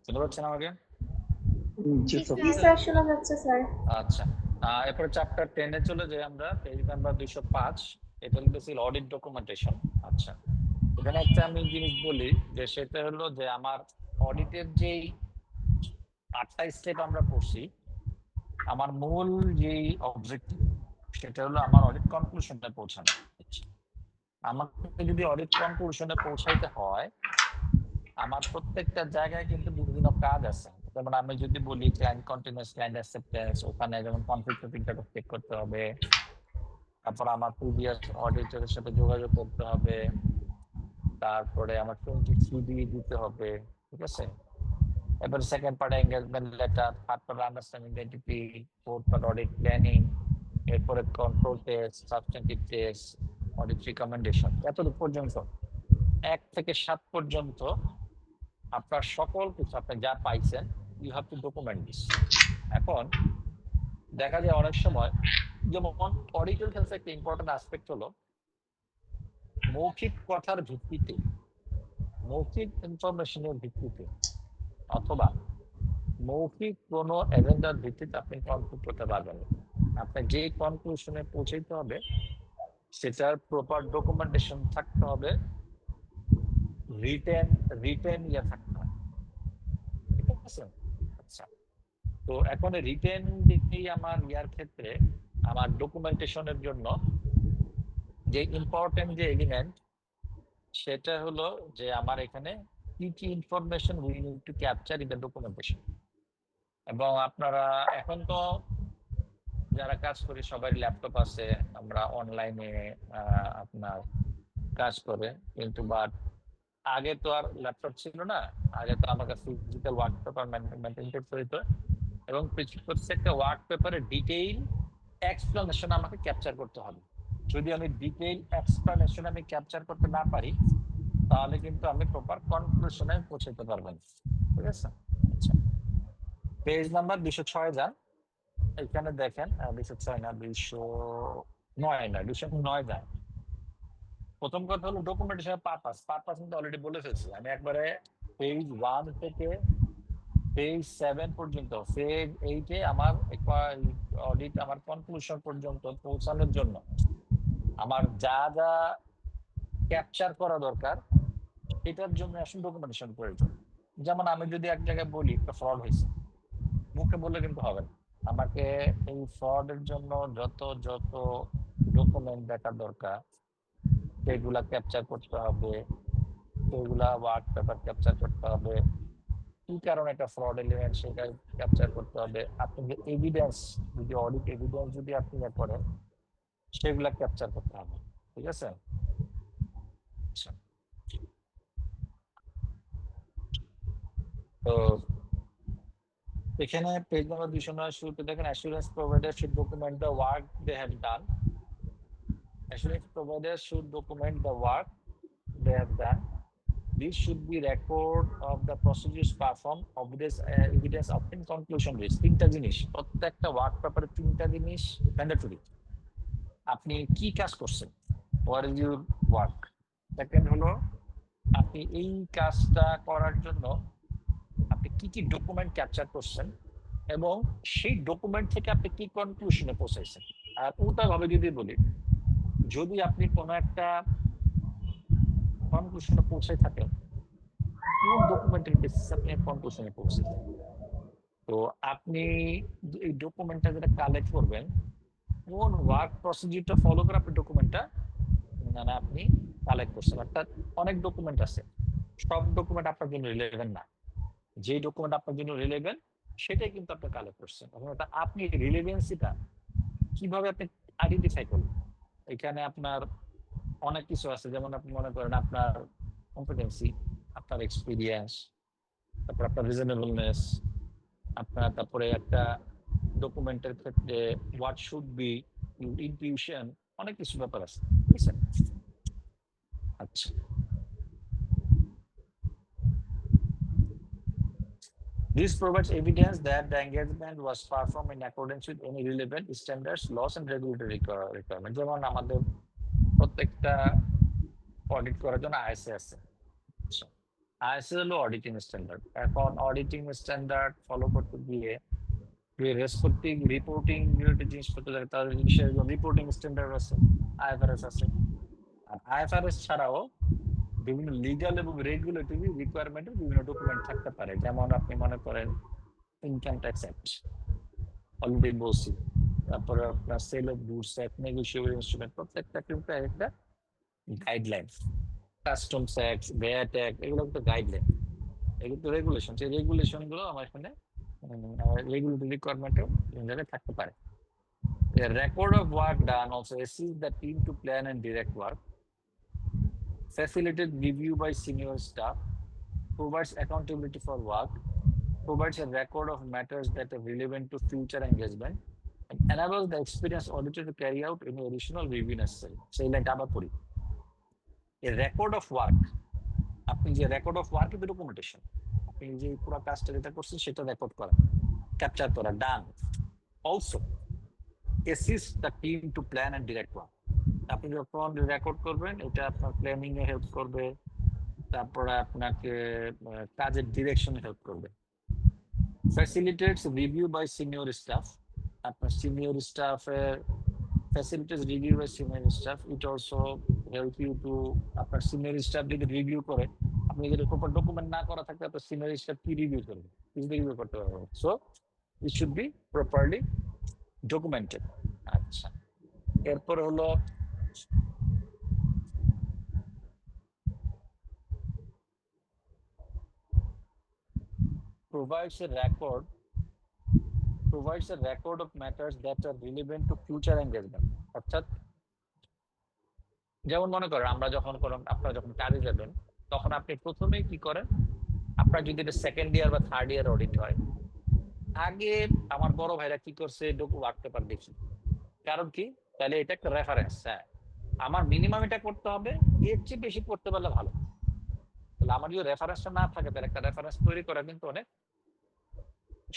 শুনতে পাচ্ছেন আমাকে? জি জি স্যার। স্যার, শোনা যাচ্ছে স্যার। আচ্ছা, এরপরে চ্যাপ্টার 10 চলে যাই আমরা, পেজ নাম্বার 205। এটা হলো বেসিক্যালি অডিট ডকুমেন্টেশন। আচ্ছা, এখানে একটা আমি জিনিস বলি যে সেটা হলো যে আমার অডিটের যেই 8টা স্টেপ আমরা পড়ছি, আমার মূল যেই অবজেক্টিভ সেটা হলো আমার অডিট কনক্লুশনে পৌঁছানো। আমাকে যদি অডিট কনক্লুশনে পৌঁছাইতে হয়, আমার প্রত্যেকটা জায়গায় কিন্তু বিভিন্ন কাজ আছে। যেমন আমি যদি বলি ক্লায়েন্ট কন্টিনিউয়াস, ক্লায়েন্ট অ্যাকসেপ্টেন্স, ওখানে যেমন কনফ্লিক্ট অফ ইন্টারেস্ট চেক করতে হবে। তারপর আমার প্রিভিয়াস অডিটরের সাথে যোগাযোগ করতে হবে। তারপরে আমার 23 দিতে হবে, ঠিক আছে? এবার second part engagement letter, third part understanding identity, fourth part audit planning, এরপরে control test, substantive test, audit recommendation. এতটুকু পর্যন্ত 1 থেকে 7 পর্যন্ত আপনার সকল কিছু আপনি যা পাইছেন you have to document this. এখন দেখা যায় অনেক সময়, যেমন অডিটের ক্ষেত্রে একটা ইম্পর্টেন্ট অ্যাসপেক্ট হলো মৌখিক কথার ভিত্তিতে, মৌখিক ইনফরমেশনের ভিত্তিতে অথবা মৌখিক কোনো এজেন্ডার ভিত্তিতে আপনি কনক্লুড করতে পারবেন। আপনি যে কনক্লুশনে পৌঁছাইতে হবে সেটার প্রপার ডকুমেন্টেশন থাকতে হবে, রিটেন থাকতে হবে, ঠিক আছে? আচ্ছা, তো এখন রিটেন দিকেই আমার ইয়ার ক্ষেত্রে আমার ডকুমেন্টেশনের জন্য যে ইম্পর্টেন্ট যে এলিমেন্ট সেটা হলো যে আমার এখানে কি কি information we need to capture in the documentation. এবং আপনারা এখন তো যারা কাজ করি সবাই ল্যাপটপ আছে, আমরা অনলাইনে আপনার কাজ করে, কিন্তু বাট আগে তো আর ল্যাপটপ ছিল না। আগে তো আমাকে ফিজিক্যাল ওয়ার্ক পেপার মেনটেন করতে হইতো, এবং প্রত্যেকটা ওয়ার্ক পেপারে ডিটেইল এক্সপ্লেনেশন আমাকে ক্যাপচার করতে হবে। যদি আমি ডিটেইল এক্সপ্লেনেশন আমি ক্যাপচার করতে না পারি তাহলে কিন্তু আমি প্রপার কনক্লুশনে পৌঁছাতে পারবো না, ঠিক আছে? আচ্ছা, পেজ নাম্বার 206 যান। এখানে দেখেন 206 না, 209 না, 209 যান। প্রথম কথা হলো ডকুমেন্টেশনের পারপাস কিন্তু অলরেডি বলে ফেলছি আমি একবারে। পেজ 1 থেকে পেজ 7 পর্যন্ত, পেজ 8-এ আমার অডিট আমার কনক্লুশন পর্যন্ত পৌঁছানোর জন্য আমার যা যা ক্যাপচার করা দরকার এটার জন্য আসলে ডকুমেন্টেশন প্রয়োজন। যেমন আমি যদি এক জায়গায় বলি একটা ফ্রড হয়েছে, মুখে বললে কিন্তু হবে না। আমাকে এই ফ্রডের জন্য যত যত ডকুমেন্ট দেখা দরকার সেগুলা ক্যাপচার করতে হবে, সেগুলা ওয়ার্ক পেপার ক্যাপচার করতে হবে, কি কারণে এটা ফ্রড এলিমেন্ট সেটা ক্যাপচার করতে হবে। আপনি যে এভিডেন্স, যদি অডিট এভিডেন্স যদি আপনি ইয়ে করেন সেগুলা ক্যাপচার করতে হবে, ঠিক আছে? আচ্ছা, তো এখানে পেজ নাম্বার 209 শুরুতে দেখেন assurance provider should document the work they have done. Assurance providers should document the work they have done. This should be record of the procedures performed, evidence obtained, conclusion reached. 3টা জিনিস, প্রত্যেকটা work পেপারে 3টা জিনিস mandatory. আপনি কি কাজ করছেন, what is your work. Second হলো আপনি এই কাজটা করার জন্য আপনি কি কি ডকুমেন্ট ক্যাপচার করছেন এবং সেই ডকুমেন্ট থেকে আপনি কি কনক্লুশনে পৌঁছাইছেন। আর উল্টা ভাবে যদি বলি, যদি আপনি কোনো একটা কনক্লুশনে পৌঁছে থাকেন, কোন ডকুমেন্টের বেসিসে আপনি কনক্লুশনে পৌঁছেছেন। তো আপনি এই ডকুমেন্টটা যেটা কালেক্ট করবেন, কোন ওয়ার্ক প্রসিডিউরটা ফলো করে আপনি ডকুমেন্টটা মানে আপনি কালেক্ট করছেন। অর্থাৎ অনেক ডকুমেন্ট আছে, সব ডকুমেন্ট আপনার জন্য রিলেভেন্ট না। যে ডকুমেন্ট আপনার জন্য রিলেভেন্ট সেটাই কিন্তু আপনি কালেক্ট করছেন। আপনি রিলেভেন্সিটা কিভাবে আপনি আইডেন্টিফাই করবেন, এখানে আপনার অনেক কিছু আছে। যেমন আপনি মনে করেন আপনার কম্পিটেন্সি, আপনার এক্সপিরিয়েন্স, তারপর আপনার রিজনেবলনেস, আপনার তারপরে একটা ডকুমেন্টের ক্ষেত্রে হোয়াট শুড বি ইনটিউশন, অনেক কিছু ব্যাপার আছে, ঠিক আছে? আচ্ছা, this provides evidence that the engagement was performed in accordance with any relevant standards, laws and regulatory requirements. যেমন আমাদের প্রত্যেকটা অডিট করার জন্য আইএসএ আছে। আইএসএ হলো অডিটিং স্ট্যান্ডার্ড। এখন অডিটিং স্ট্যান্ডার্ড ফলো করতে গিয়ে রেসপেক্টিভ রিপোর্টিং রিলেটেড জিনিসপত্র থাকে, তাদের বিষয়ে রিপোর্টিং স্ট্যান্ডার্ড আছে, আইএফআরএস আছে। আর আইএফআরএস ছাড়াও বিভিন্ন লিগাল এবং রেগুলেটরি রিকোয়ারমেন্টের বিভিন্ন ডকুমেন্ট থাকতে পারে, যেমন আপনি মনে করেন ইনকাম ট্যাক্স অ্যাক্ট, অলরেডি বলছি, তারপরে আপনার sale of goods act, negotiable instrument, প্রত্যেকটা কিন্তু একটা guideline. Customs act, VAT act, এগুলো কিন্তু গাইডলাইন, এগুলো তো রেগুলেশন। সেই রেগুলেশন গুলো আমার এখানে রেগুলেটরি রিকোয়ারমেন্টেও জায়গায় থাকতে পারে। A record of work done also assists the team to plan and direct work, facilitated review by senior staff, provides accountability for work, provides a record of matters that are relevant to future engagement, and enables the experienced auditor to carry out any additional review necessary. সেই লাইনটা আবার পড়ি। A record of work, আপনি যে record of work is documentation, আপনি যে পুরো কাজটা যেটা করছেন সেটা রেকর্ড করা, ক্যাপচার করা, done. Also assist the team to plan and direct work, আপনি যখন রেকর্ড করবেন এটা আপনার প্ল্যানিং এ হেল্প করবে, তারপরে আপনাকে কাজের ডিরেকশনে হেল্প করবে। Facilitates review by senior staff, আপনার সিনিয়র স্টাফের facilitates review by senior staff, it also help you to, আপনার সিনিয়র স্টাফ যদি রিভিউ করে, আপনি যদি প্রপার ডকুমেন্ট না করা থাকে আপনার সিনিয়র স্টাফ কি রিভিউ করবে, কিছু রিভিউ করতে পারবে। So it should be properly documented. আচ্ছা, এরপর হলো provides a record of matters that are relevant to future engagement। অর্থাৎ যেমন মনে করেন আমরা যখন আপনারা যখন কাজে যাবেন তখন আপনি প্রথমেই কি করেন, আপনার যদি এটা সেকেন্ড ইয়ার বা থার্ড ইয়ার অডিট হয়, আগে আমার বড় ভাইরা কি করছে ওয়ার্ক পেপার দেখি, কারণ কি, তাহলে এটা একটা রেফারেন্স। হ্যাঁ, আমার মিনিমাম এটা করতে হবে, এর চেয়ে বেশি করতে পারলে ভালো। তাহলে আমার যদি রেফারেন্সটা না থাকে তাহলে একটা রেফারেন্স তৈরি করা কিন্তু অনেক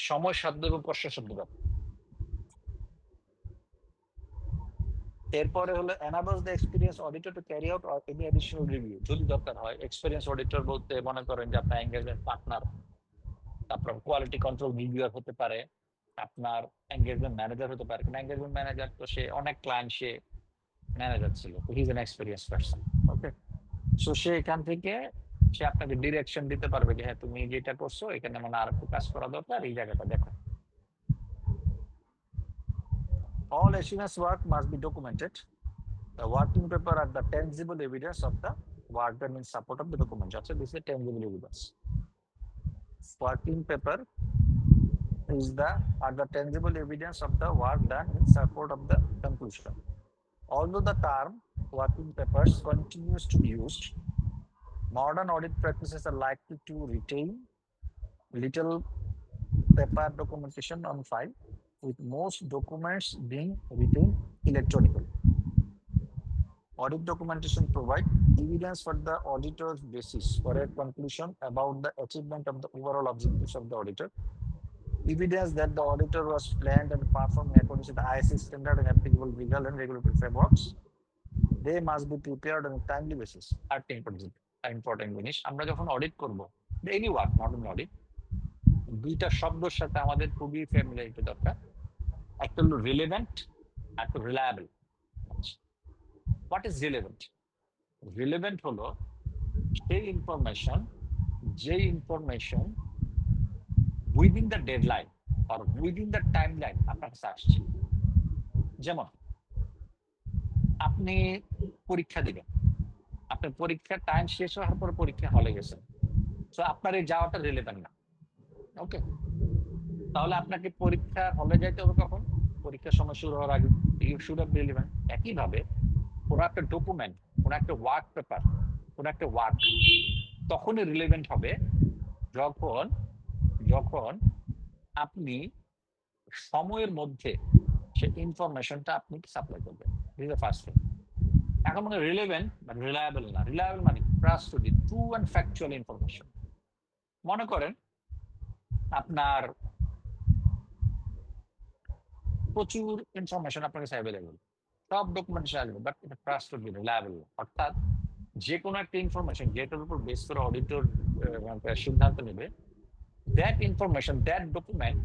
সময় সাধ্য এবং কষ্টসাধ্য ব্যাপার। এরপরে হলো enables the experienced auditor to carry out any additional review যদি দরকার হয়। এক্সপেরিয়েন্স অডিটর বলতে মনে করেন যে আপনার এঙ্গেজমেন্ট পার্টনার, তারপর কোয়ালিটি কন্ট্রোল রিভিউয়ার হতে পারে, আপনার এঙ্গেজমেন্ট ম্যানেজার হতে পারে। কিন্তু এঙ্গেজমেন্ট ম্যানেজার তো সে অনেক ক্লায়েন্ট, সে ম্যানেজার ছিল, তো he is an experience person. Okay, so সে এখান থেকে সে আপনাকে ডিরেকশন দিতে পারবে যে হ্যাঁ তুমি যেটা করছো এখানে মানে আর একটু কাজ করা দরকার, এই জায়গাটা দেখো। All assurance work must be documented. The working paper are the tangible evidence of the work done in support of the document. So this is tangible evidence. Working paper are the tangible evidence of the work done in support of the conclusion. Although the term working papers continues to be used, modern audit practices are likely to retain little paper documentation on file, with most documents being retained electronically. Audit documentation provide evidence for the auditor's basis for a conclusion about the achievement of the overall objectives of the auditor. Evidence that the auditor was planned and performed in accordance with the ISO standard and applicable legal and regulatory frameworks. They must be prepared on a timely basis. R important জিনিস, আমরা যখন audit করবো, any work, not only audit, দুইটা শব্দের সাথে আমাদের খুবই familiarity দরকার। একটা হলো রিলেভেন্ট, একটা reliable. What is relevant? Relevant হলো সেই ইনফরমেশন, যে ইনফরমেশন উইদিন দ্য ডেডলাইন আর উইদিন দ্য টাইম লাইন আপনার কাছে আসছে। যেমন আপনি পরীক্ষা দিবেন, আপনার পরীক্ষার টাইম শেষ হওয়ার পর পরীক্ষা হলে গেছেন, তো আপনার এই যাওয়াটা রিলেভেন্ট না। ওকে, তাহলে আপনাকে পরীক্ষা হলে যাইতে হবে কখন? পরীক্ষার সময় শুরু হওয়ার আগে। You should have relevant. একইভাবে কোনো একটা ডকুমেন্ট, কোনো একটা ওয়ার্ক পেপার, কোনো একটা ওয়ার্ক তখনই রিলেভেন্ট হবে যখন যখন আপনি সময়ের মধ্যে সে ইনফরমেশনটা আপনি সাপ্লাই করবেন। This is the first thing. এখন মানে রিলেভেন্ট বা রিলায়েবল না। রিলায়েবল মানে trustworthy, true and factual information. মনে করেন আপনার প্রচুর ইনফরমেশন আপনার কাছে অ্যাভেলেবল, সব ডকুমেন্টেশন আসবে, বাট এটা ট্রাস্টওয়ার্দি, রিলায়েবল। অর্থাৎ যে কোনো একটা ইনফরমেশন যেটার উপর বেস করে অডিটর সিদ্ধান্ত নেবে, that information, that document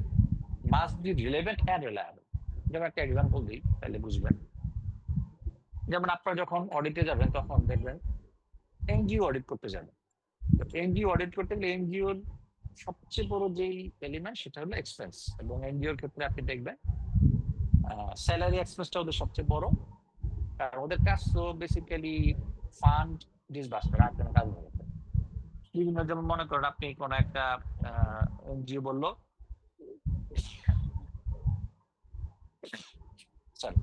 must be relevant and reliable. যেমন একটা এক্সাম্পল দিই তাহলে বুঝবেন। যেমন আপনারা যখন অডিটে যাবেন তখন দেখবেন এনজিও অডিট করতে যাবেন। এনজিও অডিট করতে গেলে এনজিওর সবচেয়ে বড় যেই এলিমেন্ট সেটা হলো এক্সপেন্স, এবং এনজিওর ক্ষেত্রে আপনি দেখবেন স্যালারি এক্সপেন্সটা ওদের সবচেয়ে বড়, কারণ ওদের কাজ তো বেসিক্যালি ফান্ড ডিসবার্স করা, আর কোনো কাজ নেই। বিভিন্ন, যেমন মনে করেন আপনি কোনো একটা এনজিও বললো সরি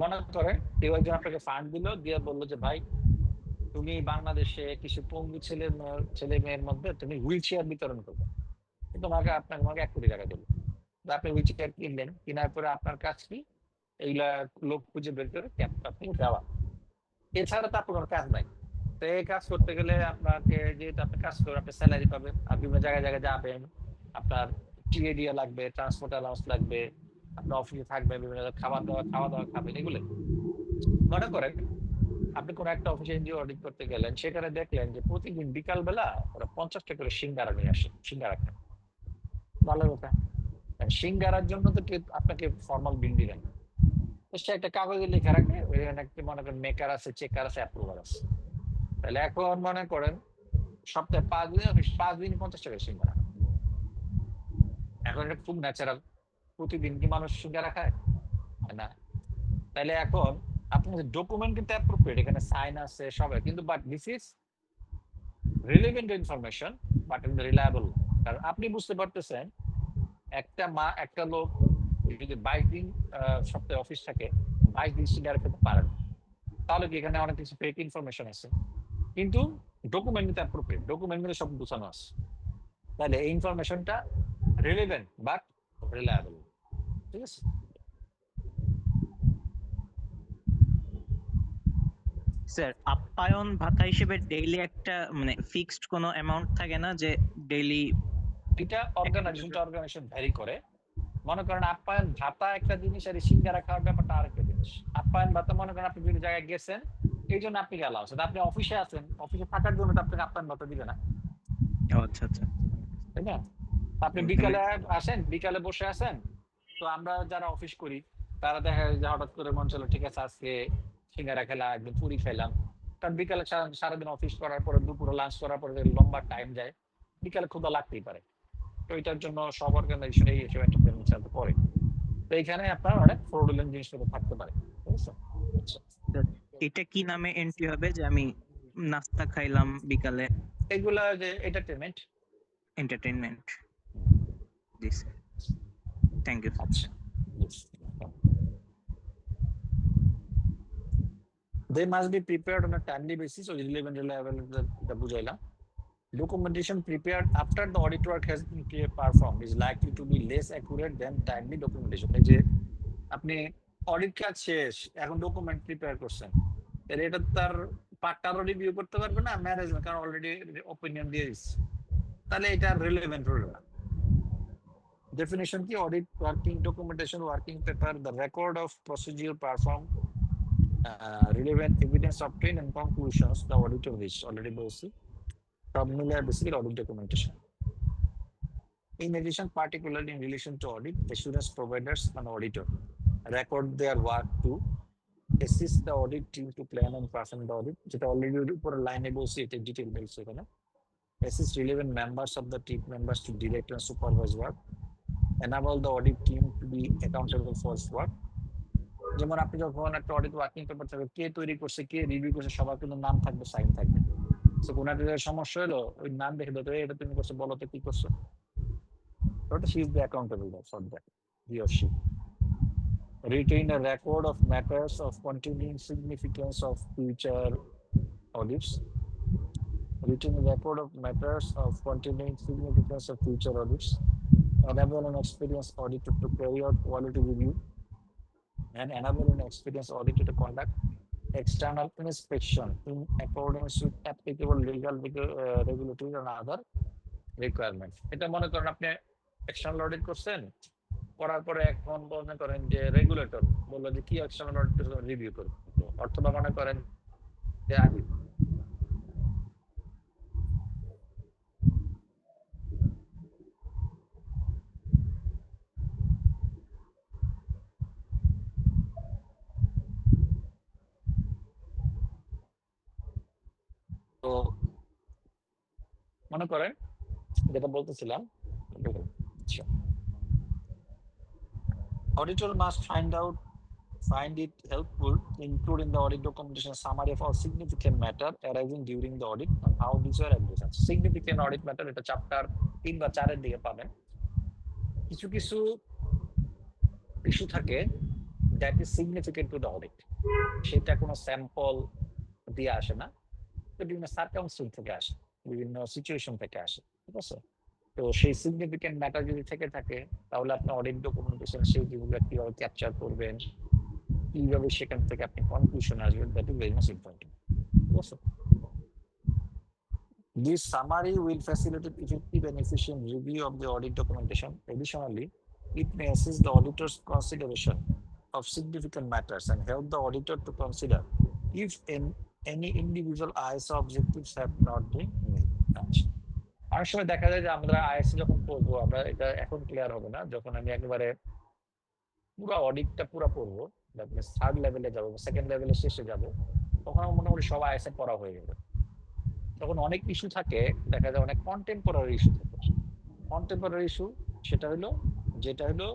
মনে করেন কেউ একজন আপনাকে ফান্ড দিল, দিয়ে বললো যে ভাই তুমি বাংলাদেশে কিছু পঙ্গু ছেলে মেয়ের মধ্যে তুমি হুইল চেয়ার বিতরণ করবে, তোমাকে তোমাকে 1 কোটি টাকা দেবো। আপনি হুইল চেয়ার কিনলেন, কেনার পরে আপনার কাজ কি এইগুলা লোক খুঁজে বের করে আপনি দেওয়া, এছাড়া তো আপনার কোনো কাজ নাই। তো এই কাজ করতে গেলে আপনাকে, যেহেতু আপনি কাজ করবেন, আপনি স্যালারি পাবেন, আর বিভিন্ন জায়গায় জায়গায় যাবেন, আপনার টিএডিএ লাগবে, ট্রান্সপোর্ট অ্যালাউন্স লাগবে, আপনি অফিসে থাকবেন, বিভিন্ন খাওয়া দাওয়া খাবেন, এগুলো। মনে করেন আপনি কোনো একটা অফিসে এনজিও অডিট করতে গেলেন, সেখানে দেখলেন যে প্রতিদিন বিকাল বেলা ওরা 50টা করে সিঙ্গারা নিয়ে আসে, সিঙ্গারা খান, ভালো কথা। সিঙ্গারার জন্য তো আপনাকে ফর্মাল বিল দিলেন, তো সে একটা কাগজে লিখে রাখে, ওইখানে একটা মনে করেন মেকার আছে, চেকার আছে, অ্যাপ্রুভার আছে। তাহলে এখন মনে করেন সপ্তাহে 5 দিন 50 টাকা সিঙ্গারা, এখন এটা খুব ন্যাচারাল। প্রতিদিন কি মানুষ সিঙ্গারা খায় না? তাহলে এখন আপনার ডকুমেন্ট কিন্তু অ্যাপ্রোপ্রিয়েট, এখানে সাইন আছে সবাই, কিন্তু but this is relevant information but reliable. কারণ আপনি বুঝতে পারতেছেন একটা লোক যদি 22 দিন সপ্তাহে অফিস থাকে, 22 দিন সিঙ্গারা খেতে পারেন, তাহলে কি এখানে অনেক কিছু ফেক ইনফরমেশন আছে, কিন্তু ডকুমেন্ট কিন্তু অ্যাপ্রোপ্রিয়েট, ডকুমেন্ট কিন্তু সব গুছানো আছে। তাহলে এই ইনফরমেশনটা রিলেভেন্ট বাট রিলায়েবল। ঠিক আছে? স্যার, আপ্যায়ন ভাতা হিসেবে ডেইলি একটা মানে ফিক্সড কোনো অ্যামাউন্ট থাকে না যে ডেইলি? এটা অর্গানাইজেশন ভ্যারি করে। মনে করেন আপ্যায়ন ভাতা একটা জিনিস, আর সিঙ্গারা খাওয়ার ব্যাপারটা আরেকটা জিনিস। আপ্যায়ন ভাতা মনে করেন আপনি বিভিন্ন জায়গায় গেছেন, এই জন্য আপনি গেলাম, আপনি অফিসে আছেন, অফিসে থাকার জন্য তো আপনাকে আপ্যায়ন ভাতা দিবে না, আচ্ছা আচ্ছা, তাই না? আপনি বিকালে আসেন, বিকালে বসে আছেন, তো আমরা যারা অফিস করি তারা দেখা যায় যে হঠাৎ করে মন চলো, ঠিক আছে আজকে সিঙ্গারা খেলাম, একদিন পুরি খেলাম, কারণ বিকালে সারাদিন অফিস করার পরে, দুপুরে লাঞ্চ করার পরে লম্বা টাইম যায়, বিকালে ক্ষুধা লাগতেই পারে। তো এটার জন্য সব অর্গানাইজেশন এই হিসেবে এন্টারটেইনমেন্ট চালু করে। তো এখানে আপনার অনেক ফ্রডুলেন্ট জিনিসপত্র থাকতে পারে, বুঝছো? আচ্ছা, এটা কি নামে এন্ট্রি হবে যে আমি নাস্তা খাইলাম বিকালে? এগুলা যে এন্টারটেইনমেন্ট। জি স্যার, থ্যাংক ইউ। আচ্ছা, they must be prepared on a timely basis or relevant reliable, the বুঝাইলাম। Documentation prepared after the audit work has been performed is likely to be less accurate than timely documentation. এই যে আপনি audit কাজ শেষ, এখন document prepare করছেন, তাহলে এটা তার পার্টটারও রিভিউ করতে পারবে না ম্যানেজমেন্ট, কারণ অলরেডি অপিনিয়ন দিয়ে দিচ্ছে, তাহলে এটা রিলেভেন্ট হলো না। ডেফিনিশন কি? Audit working documentation working paper, the record of procedure perform, relevant evidence obtained and conclusions the auditor reached, already বলছি, সব মিলে basically audit documentation. In addition, particularly in relation to audit, assurance providers and auditor record their work to assist the audit team to plan and perform the audit, যেটা already উপরে লাইনে বলছি, এটা detail বলছি এখানে। Assist relevant members of the team members to direct and supervise work, enable the audit team to be accountable for its work. যেমন আপনি যখন একটা অডিট ওয়ার্কিং পেপার থাকবে, কে তৈরি করছে, কে রিভিউ করছে, সবার কিন্তু নাম থাকবে, সাইন থাকবে। তো কোনো একটা সমস্যা হলো, ওই নাম দেখে দিতে, এটা তুমি করছো, বলো তো কি করছো, ওটা she is the accountable for that, he or she. Retain a record of matters of continuing significance of future audits. Retain a record of matters of continuing significance of future audits. Enable an experienced auditor to carry out quality review, and enable an experienced auditor to conduct external inspection in accordance with applicable legal regulatory and other requirements. এটা মনে করেন আপনি external audit করছেন, করার পরে এখন মনে করেন যে রেগুলেটর বললো যে কি এক্সটার্নাল অডিটর রিভিউ করবে, অথবা মনে করেন যে আমি তো মনে করেন যেটা বলতেছিলাম, auditor must find it helpful to include in the audit documentation a summary of all significant matter arising during the audit and how these were addressed. Significant audit matter এটা চ্যাপ্টার 3 বা 4 এর দিকে পাবেন। কিছু কিছু ইস্যু থাকে that is significant to the audit, সেটা কোনো স্যাম্পল দিয়ে আসে না, বিভিন্ন সার্কামস্টেন্স থেকে আসে, বিভিন্ন সিচুয়েশন থেকে আসে, ঠিক আছে? তো সেই সিগনিফিকেন্ট ম্যাটার যদি থেকে থাকে তাহলে আপনি অডিট ডকুমেন্টেশন সেই জিনিসগুলো কিভাবে ক্যাপচার করবেন, কিভাবে সেখান থেকে আপনি কনক্লুশন আসবেন, that is very much important, ঠিক আছে? This summary will facilitate effective and efficient review of the audit documentation. Additionally, it may assist the auditor's consideration of significant matters and help the auditor to consider if any individual ISO objectives have not been met. অনেক সময় দেখা যায় যে আমরা ISC যখন করবো, আমরা এটা এখন ক্লিয়ার হবে না, যখন আমি একেবারে পুরো অডিটটা পুরো করবো, থার্ড লেভেলে যাবো, সেকেন্ড লেভেলে শেষে যাবো, তখন আমার মোটামুটি সব আইএসএ পড়া হয়ে যাবে। তখন অনেক ইস্যু থাকে, দেখা যায় অনেক কন্টেম্পোরারি ইস্যু থাকে। কন্টেম্পোরারি ইস্যু সেটা হলো যেটা হলো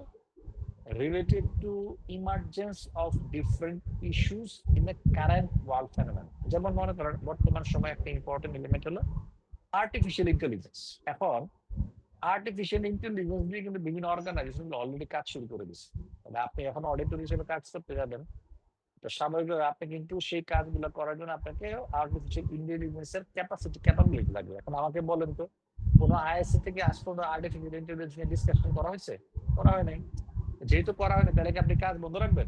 related to emergence of different issues in the current world phenomenon. যেমন মনে করেন বর্তমান সময় একটা ইম্পর্টেন্ট এলিমেন্ট হলো আর্টিফিশিয়াল ইন্টেলিজেন্স। এখন আর্টিফিশিয়াল ইন্টেলিজেন্স দিয়ে কিন্তু বিভিন্ন অর্গানাইজেশন অলরেডি কাজ শুরু করে দিচ্ছে। আপনি এখন অডিটর হিসেবে কাজ করতে যাবেন, তো স্বাভাবিকভাবে আপনি কিন্তু সেই কাজগুলো করার জন্য আপনাকে আর্টিফিশিয়াল ইন্টেলিজেন্সের ক্যাপাবিলিটি লাগবে। এখন আমাকে বলেন তো, কোনো আইএসসি থেকে আজ পর্যন্ত আর্টিফিশিয়াল ইন্টেলিজেন্স নিয়ে ডিসকাশন করা হয়েছে? করা হয় নাই। যেহেতু করা হয়নি, তাহলে কি আপনি কাজ বন্ধ রাখবেন?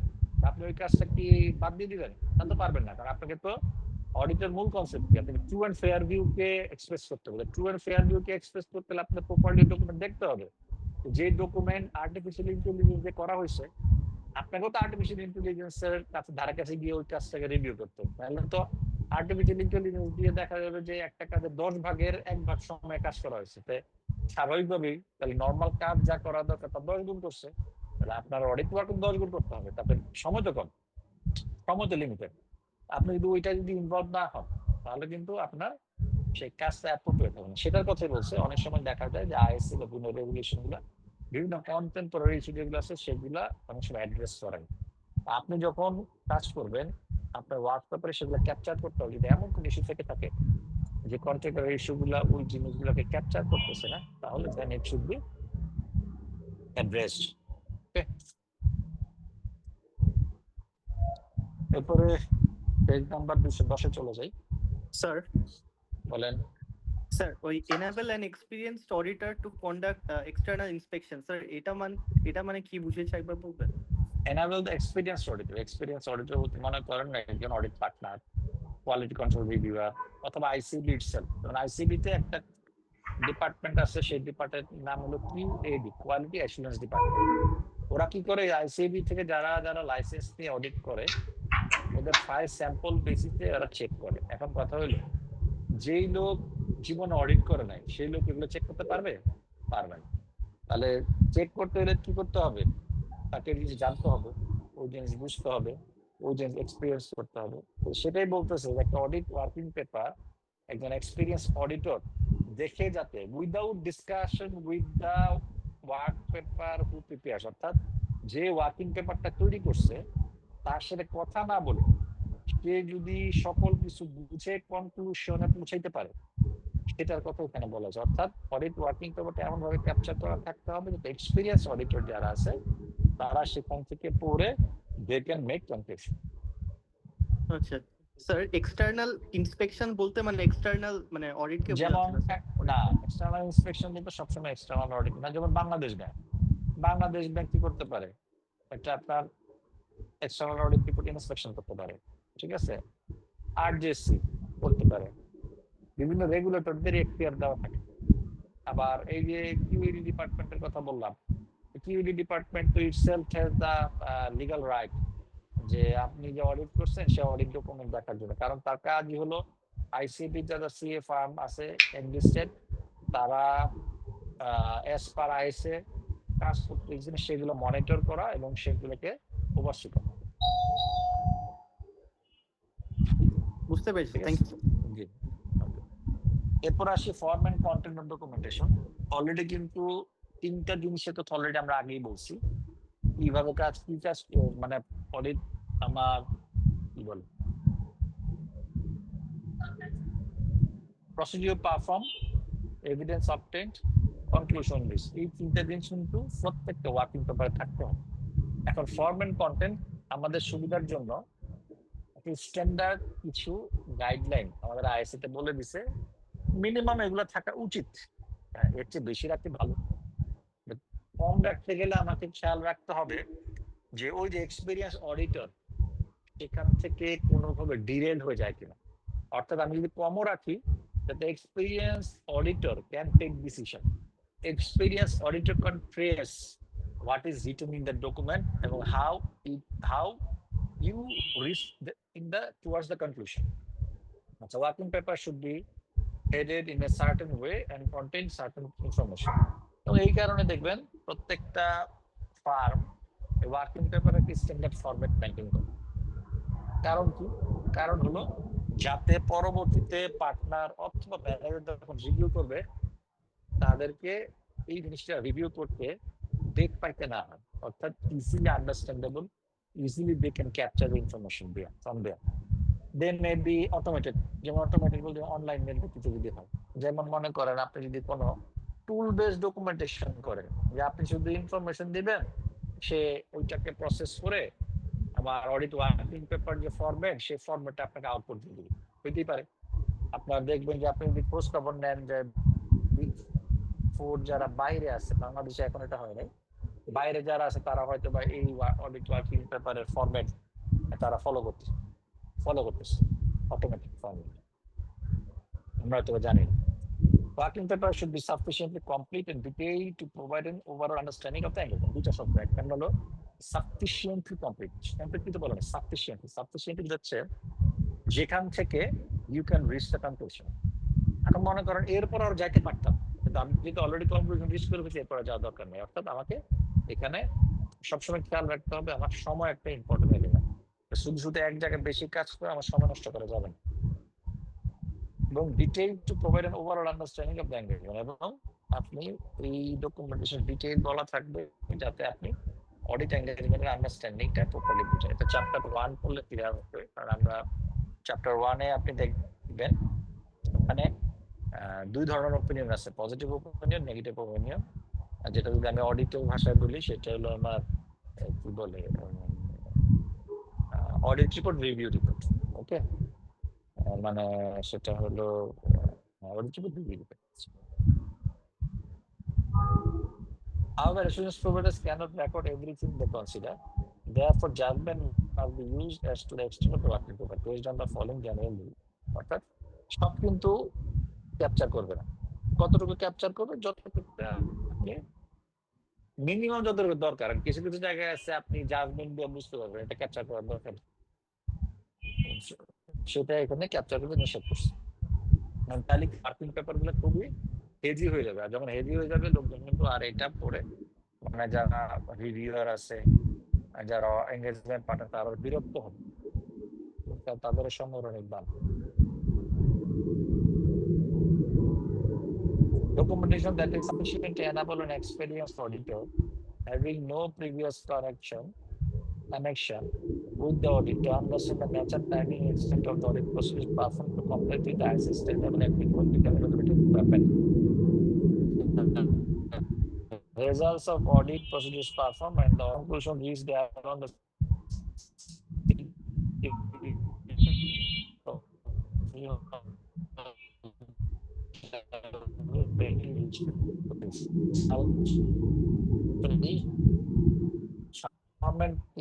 আপনি ওই কাজটা কি বাদ দিয়ে দিবেন? তা তো পারবেন না, কারণ আপনাকে তো অডিটের মূল কনসেপ্ট কি, আপনি ট্রু এন্ড ফেয়ার ভিউ কে এক্সপ্রেস করতে হবে। ট্রু এন্ড ফেয়ার ভিউ কে এক্সপ্রেস করতে হলে আপনার প্রপারলি ডকুমেন্ট দেখতে হবে। যে ডকুমেন্ট আর্টিফিশিয়াল ইন্টেলিজেন্স দিয়ে করা হয়েছে, আপনাকেও তো আর্টিফিশিয়াল ইন্টেলিজেন্সের কাছে ধারে কাছে গিয়ে ওই কাজটাকে রিভিউ করতে হবে। তাহলে তো আর্টিফিশিয়াল ইন্টেলিজেন্স দিয়ে দেখা যাবে যে একটা কাজে 10 ভাগের 1 ভাগ সময় কাজ করা হয়েছে, স্বাভাবিকভাবেই তাহলে নর্মাল কাজ যা করা দরকার তার 10 গুণ করছে। তাহলে আপনার অডিট ওয়ার্ক 10 গুণ করতে হবে, তারপরে সময় তো কম, সময় তো লিমিটেড। আপনি যদি ওইটা যদি ইনভলভ না হন, তাহলে কিন্তু আপনার সেই কাজটা অ্যাপ্রোপ্রিয়েট হবে না। সেটার কথাই বলছে। অনেক সময় দেখা যায় যে আইএসসি বা বিভিন্ন রেগুলেশন গুলা বিভিন্ন কন্টেম্পোরারি ইস্যু যেগুলো আছে সেগুলা অনেক সময় অ্যাড্রেস করেন। আপনি যখন কাজ করবেন, আপনার ওয়ার্ক পেপারে সেগুলো ক্যাপচার করতে হবে। যদি এমন কোন ইস্যু থেকে থাকে যে কন্টেম্পোরারি ইস্যুগুলা ওই জিনিসগুলোকে ক্যাপচার করতেছে না, তাহলে দেন ইট শুড বি অ্যাড্রেসড। ওকে, এরপরে পেজ নাম্বার 210 চলে যাই। স্যার বলেন। স্যার, ওই enable an experienced auditor to conduct external inspection, sir এটা মানে কি বুঝিয়েছে একবার বলবেন? Enable the experienced auditor. Experienced auditor বলতে মনে করেন একজন audit partner, quality control reviewer অথবা আইসিবি ইটসেলফ। কারণ আইসিবিতে একটা ডিপার্টমেন্ট আছে, সেই ডিপার্টমেন্টের নাম হলো QAD, কোয়ালিটি অ্যাসুরেন্স ডিপার্টমেন্ট। ওরা কি করে, আইসিবি থেকে যারা যারা লাইসেন্স নিয়ে অডিট করে ওদের ফাইল স্যাম্পল বেসিসে ওরা চেক করে। এখন কথা হলো, যেই লোক জীবনে অডিট করে নাই সেই লোক এগুলো চেক করতে পারবে? পারবে না। তাহলে চেক করতে হলে কি করতে হবে? তাকে জিনিস জানতে হবে, ওই জিনিস বুঝতে হবে, ওই জিনিস এক্সপিরিয়েন্স করতে হবে। তো সেটাই বলতেছে যে একটা অডিট ওয়ার্কিং পেপার একজন এক্সপিরিয়েন্স অডিটর দেখে, যাতে without discussion with the work paper who prepares, অর্থাৎ যে ওয়ার্কিং পেপারটা তৈরি করছে তার সাথে কথা না বলে সে যদি সকল কিছু বুঝে কনক্লুশনে পৌঁছাইতে পারে, সেটার কথা এখানে বলা আছে। অর্থাৎ অডিট ওয়ার্কিং পেপারটা এমন ভাবে ক্যাপচার করা থাকতে হবে যাতে এক্সপিরিয়েন্স অডিটর যারা আছে তারা সেখান থেকে পড়ে দে ক্যান মেক কনক্লুশন। আচ্ছা স্যার, এক্সটার্নাল ইন্সপেকশন বলতে মানে এক্সটার্নাল মানে অডিট কে যেমন বোঝাচ্ছে না, এক্সটার্নাল ইন্সপেকশন বলতে সবসময় এক্সটার্নাল অডিট না। যেমন বাংলাদেশ ব্যাংক কি করতে পারে, একটা আপনার এক্সটার্নাল অডিট রিপোর্ট ইন্সপেকশন করতে পারে, ঠিক আছে? আরজেসি করতে পারে, বিভিন্ন রেগুলেটরদের এখতিয়ার দেওয়া থাকে। আবার এই যে কিউএডি ডিপার্টমেন্টের কথা বললাম, QED department to itself has the legal right যে আপনি যে অডিট করছেন সে অডিট ডকুমেন্ট দেখার জন্য, কারণ তার কাজই হলো আইসিবি যারা সিএ ফার্ম আছে এনলিস্টেড তারা এস পার আইসে কাজ করতে সেগুলো মনিটর করা এবং সেগুলোকে ওভারসি করা। বুঝতে পেরেছি, ঠিক থ্যাংক আছে? ইউ। জি। এরপর আসি form and content of documentation. Already কিন্তু তিনটা জিনিসে তো অলরেডি আমরা আগেই বলছি কিভাবে কাজ মানে অডিট আমার কি বলে procedure perform, evidence obtained, conclusion list, এই তিনটা জিনিস কিন্তু প্রত্যেকটা ওয়ার্কিং পেপারে থাকতে হবে। এখন ফর্ম এন্ড কন্টেন্ট আমাদের সুবিধার জন্য স্ট্যান্ডার্ড কিছু গাইডলাইন আমাদের আইএসএ তে বলে দিছে, মিনিমাম এগুলো থাকা উচিত, এর চেয়ে বেশি রাখতে ভালো। কম রাখতে গেলে আমাকে খেয়াল রাখতে হবে যে ওই যে এক্সপিরিয়েন্স অডিটর সেখান থেকে কোনোভাবে ডিরেল হয়ে যায় কিনা। অর্থাৎ আমি যদি কমও রাখি that the experienced auditor can take decision. Experienced auditor can trace what is written in the document and how you reach towards the conclusion. So working paper should be headed in a certain way and contain certain information. তো এই কারণে দেখবেন প্রত্যেকটা farm working paper একটা standard format maintain করে। কারণ কি? কারণ হলো যাতে পরবর্তীতে পার্টনার অথবা ম্যানেজার যখন রিভিউ করবে তাদেরকে এই জিনিসটা রিভিউ করতে ডেট পাইতে না হয়, অর্থাৎ easily understandable, easily they can capture the information from there. Then may be automated, যেমন অটোমেটেড বলতে অনলাইন পদ্ধতিতে যদি হয়, যেমন মনে করেন আপনি যদি কোনো টুল বেসড ডকুমেন্টেশন করেন যে আপনি শুধু ইনফরমেশন দিবেন সে ওইটাকে প্রসেস করে আমার অডিট ওয়ার্কিং পেপার যে ফরম্যাট সেই ফরম্যাটটা আপনাকে আউটপুট দিয়ে দিবে, হইতেই পারে। আপনারা দেখবেন যে আপনি যদি খোঁজ খবর নেন যে বিগ ফোর যারা বাইরে আছে, বাংলাদেশে এখন এটা হয় নাই, বাইরে যারা আছে তারা হয়তো বা এই অডিট ওয়ার্কিং পেপারের ফরম্যাট তারা ফলো করতেছে অটোমেটিক ফরম্যাট, আমরা হয়তো জানি না। Working paper should be sufficiently complete and detailed to provide an overall understanding of the angle. দুইটা শব্দ, একটা হলো sufficiently complete, কমপ্লিটলি তো বলা না, sufficiently হচ্ছে যেখান থেকে you can reach the conclusion। এখন মনে করেন এরপর আর যাইতে পারতাম, কিন্তু আমি যদি অলরেডি কনক্লুশন রিচ করে ফেলেছি এরপর যাওয়ার দরকার নেই। অর্থাৎ আমাকে এখানে সবসময় খেয়াল রাখতে হবে আমার সময় একটা ইম্পর্টেন্ট এলিমেন্ট, শুধু এক জায়গায় বেশি কাজ করে আমার সময় নষ্ট করা যাবে না। এবং detail to provide N overall understanding of the engagement, এবং আপনি এই ডকুমেন্টেশন ডিটেইল বলা থাকবে যাতে আপনি অডিট এঙ্গেজমেন্টের আন্ডারস্ট্যান্ডিংটা প্রপারলি বুঝেন। এটা চ্যাপ্টার 1 পড়লে ক্লিয়ার হবে, কারণ আমরা চ্যাপ্টার 1-এ আপনি দেখবেন ওখানে দুই ধরনের অপিনিয়ন আছে, পজিটিভ অপিনিয়ন, নেগেটিভ অপিনিয়ন। যেটা যদি আমি অডিটের ভাষায় বলি সেটা হলো আমার কি বলে অডিট রিপোর্ট, রিভিউ রিপোর্ট। ওকে, মানে সেটা হলো audit report, review report. However, assurance providers cannot record everything they consider. Therefore, judgment must be used as to the extent of the working paper based on the following general rule. অর্থাৎ সব কিন্তু capture করবে না, কতটুকু capture করবে যতটুকু আপনি minimum যতটুকু দরকার। কিছু কিছু জায়গায় আছে আপনি জাজমেন্ট দিয়ে বুঝতে পারবেন এটা ক্যাপচার করার দরকার, সেটা এখানে ক্যাপচার করতে নিষেধ করছে। তাহলে ওয়ার্কিং পেপার গুলো খুবই হেভি হয়ে যাবে, আর যখন হেভি হয়ে যাবে লোকজন কিন্তু আর এটা পড়ে মানে যারা রিভিউয়ার আছে, যারা এঙ্গেজমেন্ট পার্টনার তারা বিরক্ত হবে, তাদের সংগ্রহ অনেক দাম। Documentation that is sufficient to enable an experienced auditor having no previous connection with the audit to understand the nature, timing, and extent of the audit process performed to comply with the assistant and applicable availability requirement. Results of audit procedures performed and the conclusion reached on the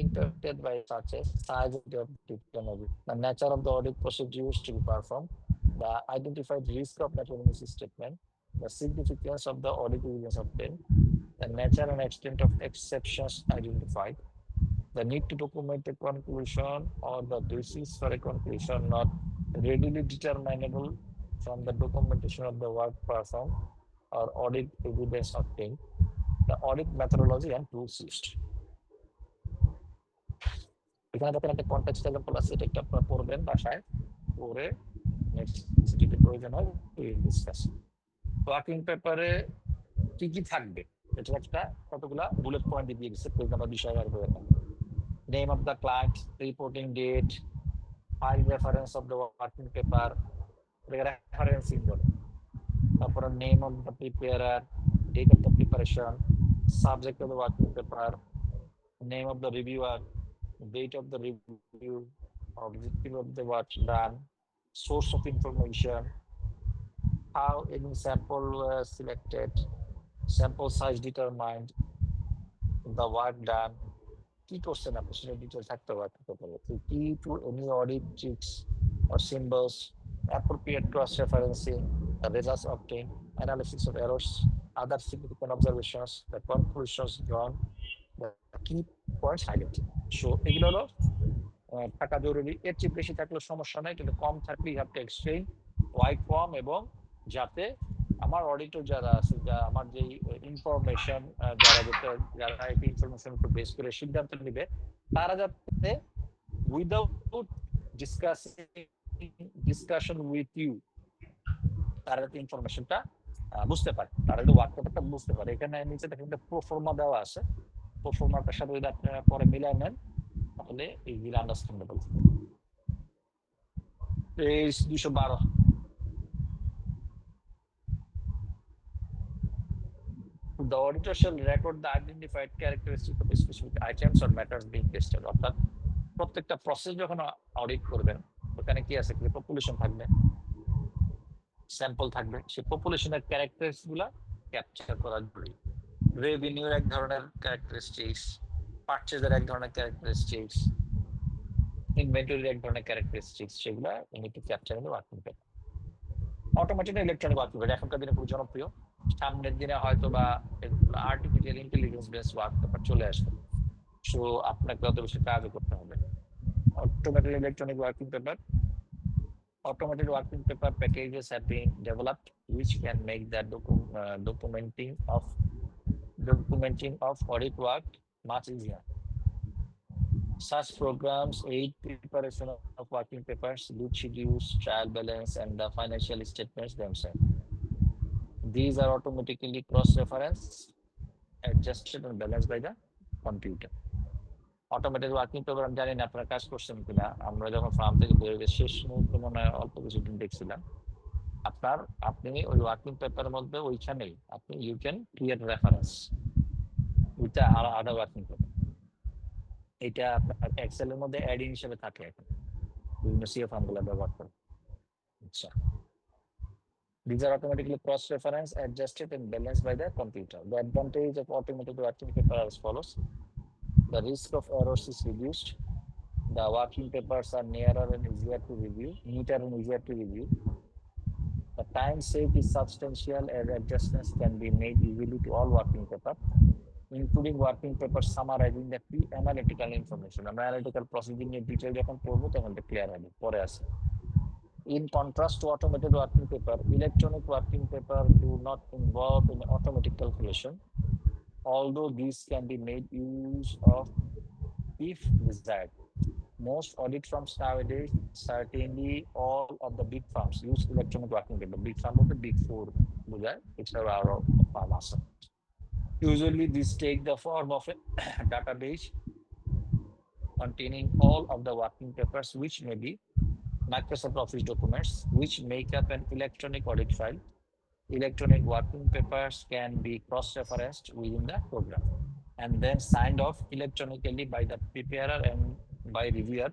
impacted by such as size of the audit, the nature of the audit procedures to be performed, the identified risk of that statement, the significance of the audit evidence obtained, the nature and extent of exceptions identified, the need to document a conclusion or the basis for a conclusion not readily determinable from the documentation of the work performed or audit evidence obtained, the audit methodology and tools used. এখানে দেখেন একটা context example আছে, এটা একটা আপনারা পড়বেন বাসায়, পড়ে নেক্সট যদি প্রয়োজন হয় ডিসকাস। ওয়ার্কিং পেপারে কি কি থাকবে এটা একটা কতগুলা বুলেট পয়েন্ট দিয়ে গেছে, পেজ নাম্বার 20 আর বইয়ের name of the client, reporting date, file reference of the working paper, referencing বলে, তারপরে name of the preparer, date of the preparation, subject of the working paper, name of the reviewer, date of the review, objective of the work done, source of information, how any sample was selected, sample size determined, the work done, key question application details থাকতে পারে, key to any audit tricks or symbols, appropriate cross-referencing, the results obtained, analysis of errors, other significant observations, the conclusions drawn, the key points highlighted. So এগুলো হলো থাকা জরুরি, এর চেয়ে বেশি থাকলে সমস্যা নাই, কিন্তু কম থাকলে you have to explain white form, এবং যাতে আমার অডিটর যারা আছে, যা আমার যে ইনফরমেশন যারা এই ইনফরমেশন উপর বেস করে সিদ্ধান্ত নেবে, তারা যাতে উইদাউট ডিসকাশন উইথ ইউ তারা যাতে ইনফরমেশনটা বুঝতে পারে, তারা যদি ওয়ার্ক পেপারটা বুঝতে পারে। এখানে নিচে দেখেন একটা প্রোফর্মা দেওয়া আছে, প্রোফর্মাটার সাথে যদি আপনারা পরে মিলাই নেন তাহলে easily understandable. Page 212। The auditor shall record the identified characteristics of specific items or matters being tested. অর্থাৎ প্রত্যেকটা প্রসেস যখন অডিট করবেন ওখানে কি আছে, পপুলেশন থাকবে, স্যাম্পল থাকবে, সেই পপুলেশনের ক্যারেক্টারিস্টিক্স গুলা ক্যাপচার করা জরুরি। রেভিনিউর এক ধরনের ক্যারেক্টারিস্টিক্স, পারচেজের এক ধরনের ক্যারেক্টারিস্টিক্স, ইনভেন্টরির এক ধরনের ক্যারেক্টারিস্টিক্স, সেগুলা একটু ক্যাপচার করে working paper. Automated electronic working paper এখনকার দিনে খুব জনপ্রিয়, সামনের দিনে হয়তো বা artificial intelligence based work paper চলে আসবে, সো আপনাকে অত বেশি কাজও করতে হবে। Automated electronic working paper, automated working paper packages have been developed which can make the documenting of audit work much easier. Such programs aid preparation of working papers, good schedules, trial balance, and the financial statements themselves. These are automatically cross-referenced, adjusted, and balanced by the computer. Automated working paper আমি জানি না আপনারা কাজ করছেন কিনা, আমরা যখন farm থেকে বেরোবে শেষ মুহূর্তে মনে হয় অল্প কিছুদিন দেখছিলাম, আপনি ওই ওয়ার্কিং পেপারের মধ্যে ওইখানেই আপনি you can create reference with other working paper. এটা আপনার এক্সেলের মধ্যে অ্যাডিং হিসেবে থাকে এখন, বিভিন্ন সিএ ফর্মগুলো ব্যবহার করে। আচ্ছা, these are automatically cross-referenced, adjusted, and balanced by the computer. The advantage of automated working paper are as follows. The risk of errors is reduced. The working papers are neater and easier to review. The time saved is substantial as adjustments can be made easily to all working paper, including working papers summarizing the pre-analytical information. Analytical processing in detail যখন পড়বো তখন clear হবে, পরে আসে। In contrast to automated working paper, electronic working paper do not involve in automatic calculation, although these can be made use of if desired. Most audit firms nowadays, certainly all of the big firms, use electronic working paper. Big firm of the big four, it's our pharmacy. Usually these take the form of a database containing all of the working papers, which may be Microsoft Office documents, which make up an electronic audit file. Electronic working papers can be cross-referenced within the program and then signed off electronically by the preparer and by reviewer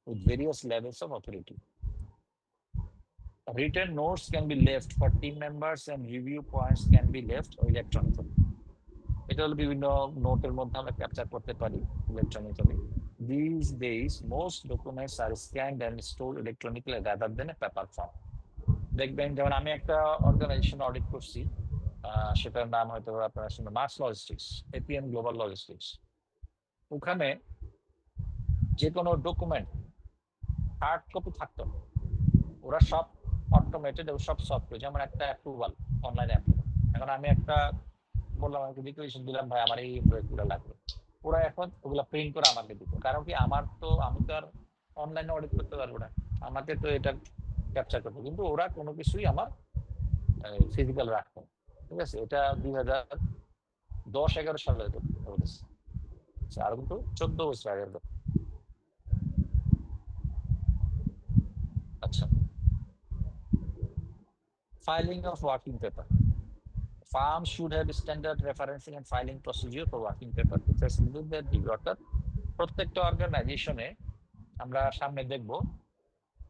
with various levels of authority. Written notes can be left for team members and review points can be left electronically. এটা হলো বিভিন্ন নোটের মধ্যে আমরা capture করতে পারি electronically. These days, most documents are scanned and stored electronically rather than a paper form. দেখবেন যেমন আমি একটা অর্গানাইজেশন অডিট করছি, সেটার নাম হয়তো আপনারা শুনবেন, Maersk logistics, APM global logistics. ওখানে যে কোনো ডকুমেন্ট হার্ড কপি থাকতো না। ওরা সব অটোমেটেড এবং সব সফটওয়্যার, যেমন একটা অ্যাপ্রুভাল, অনলাইন অ্যাপ্রুভাল। এখন আমি একটা বললাম, আমাকে ডিক্লারেশন দিলাম, ভাই আমার এই ইনভয়েসগুলো লাগবে, ওরা এখন ওগুলো প্রিন্ট করে আমাকে দিত। কারণ কি, আমি তো আর অনলাইনে অডিট করতে পারবো না, আমাকে তো এটা ক্যাপচার করতে, কিন্তু ওরা কোনো কিছুই আমার ফিজিক্যাল রাখতো না। ঠিক আছে, এটা 2010-11 সালে হয়েছে, আর কিন্তু 14 বছর আগের কথা। আচ্ছা, filing of working paper. Firms should have standard referencing and filing procedure for working paper to facilitate their developer. প্রত্যেকটা অর্গানাইজেশনে আমরা সামনে দেখব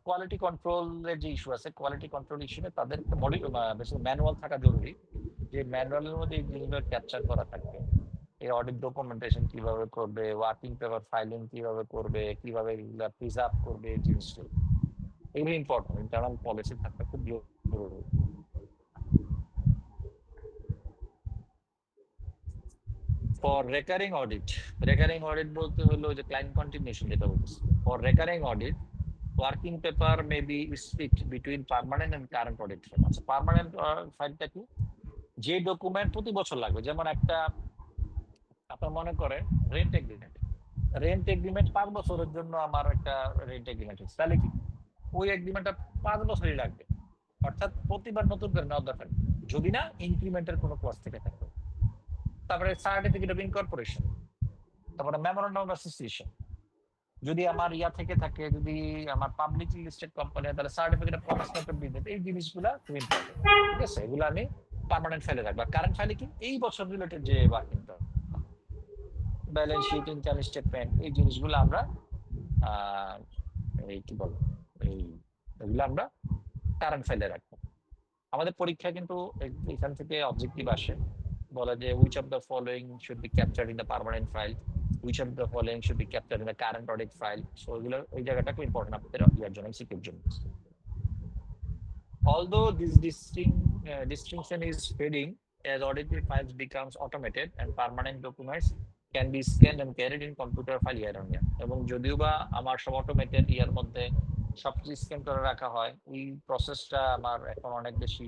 কোয়ালিটি কন্ট্রোলের যে ইস্যু আছে, কোয়ালিটি কন্ট্রোল ইস্যুতে তাদের একটা ম্যানুয়াল থাকা জরুরি, যে ম্যানুয়ালের মধ্যে এই জিনিসগুলো ক্যাপচার করা থাকবে। এই অডিট ডকুমেন্টেশন কিভাবে করবে, ওয়ার্কিং পেপার ফাইলিং কিভাবে করবে, কিভাবে এগুলো প্রিজার্ভ করবে, এই জিনিসগুলো এগুলো ইম্পর্টেন্ট। ইন্টারনাল পলিসি থাকতে খুব জরুরি। ফর রেকারিং অডিট বলতে হলো যে ক্লায়েন্ট কন্টিনিউশন যেটা বলতেছে। For recurring audit, working paper may be split between permanent and current audit file. আচ্ছা, পার্মানেন্ট ফাইলটা কি? যে ডকুমেন্ট প্রতি বছর লাগবে, যেমন একটা আপনার মনে করেন রেন্ট এগ্রিমেন্ট 5 বছরের জন্য আমার একটা রেন্ট এগ্রিমেন্ট আছে, তাহলে কি ওই এগ্রিমেন্টটা 5 বছরই লাগবে, অর্থাৎ প্রতিবার নতুন করে নেওয়ার দরকার নেই, যদি না ইনক্রিমেন্টের কোনো ক্লজ থেকে থাকে। তারপরে সার্টিফিকেট অফ ইনকর্পোরেশন, তারপরে মেমোরেন্ডাম অফ অ্যাসোসিয়েশন। যদি আমার থেকে থাকে, যদি আমার পাবলিকলি লিস্টেড কোম্পানি, তাহলে সার্টিফিকেট অফ কমার্সমেন্ট অফ বিজনেস, এই জিনিসগুলো খুব ইম্পর্টেন্ট। ঠিক আছে, এগুলো আমি পার্মানেন্ট ফাইলে রাখবো। কারেন্ট ফাইলে কি এই বছর রিলেটেড যে working balance sheet, income statement, এই জিনিসগুলো আমরা এই কি বলবো এগুলো আমরা কারেন্ট ফাইলে রাখবো। আমাদের পরীক্ষা কিন্তু এখান থেকে অবজেক্টিভ আসে, বলা যে which of the following should be captured in the permanent file, which of the following should be captured in the current audit file. So এগুলো ওই জায়গাটা খুব ইম্পর্টেন্ট আপনাদের ইয়ার জন্য, সিকিউর জন্য। Although this distinction is fading as audited files becomes automated and permanent documents can be scanned and carried in computer file year on year. এবং যদিও বা আমার সব অটোমেটেড ইয়ার মধ্যে সবকিছু স্ক্যান করে রাখা হয়, এই প্রসেসটা আমার এখন অনেক বেশি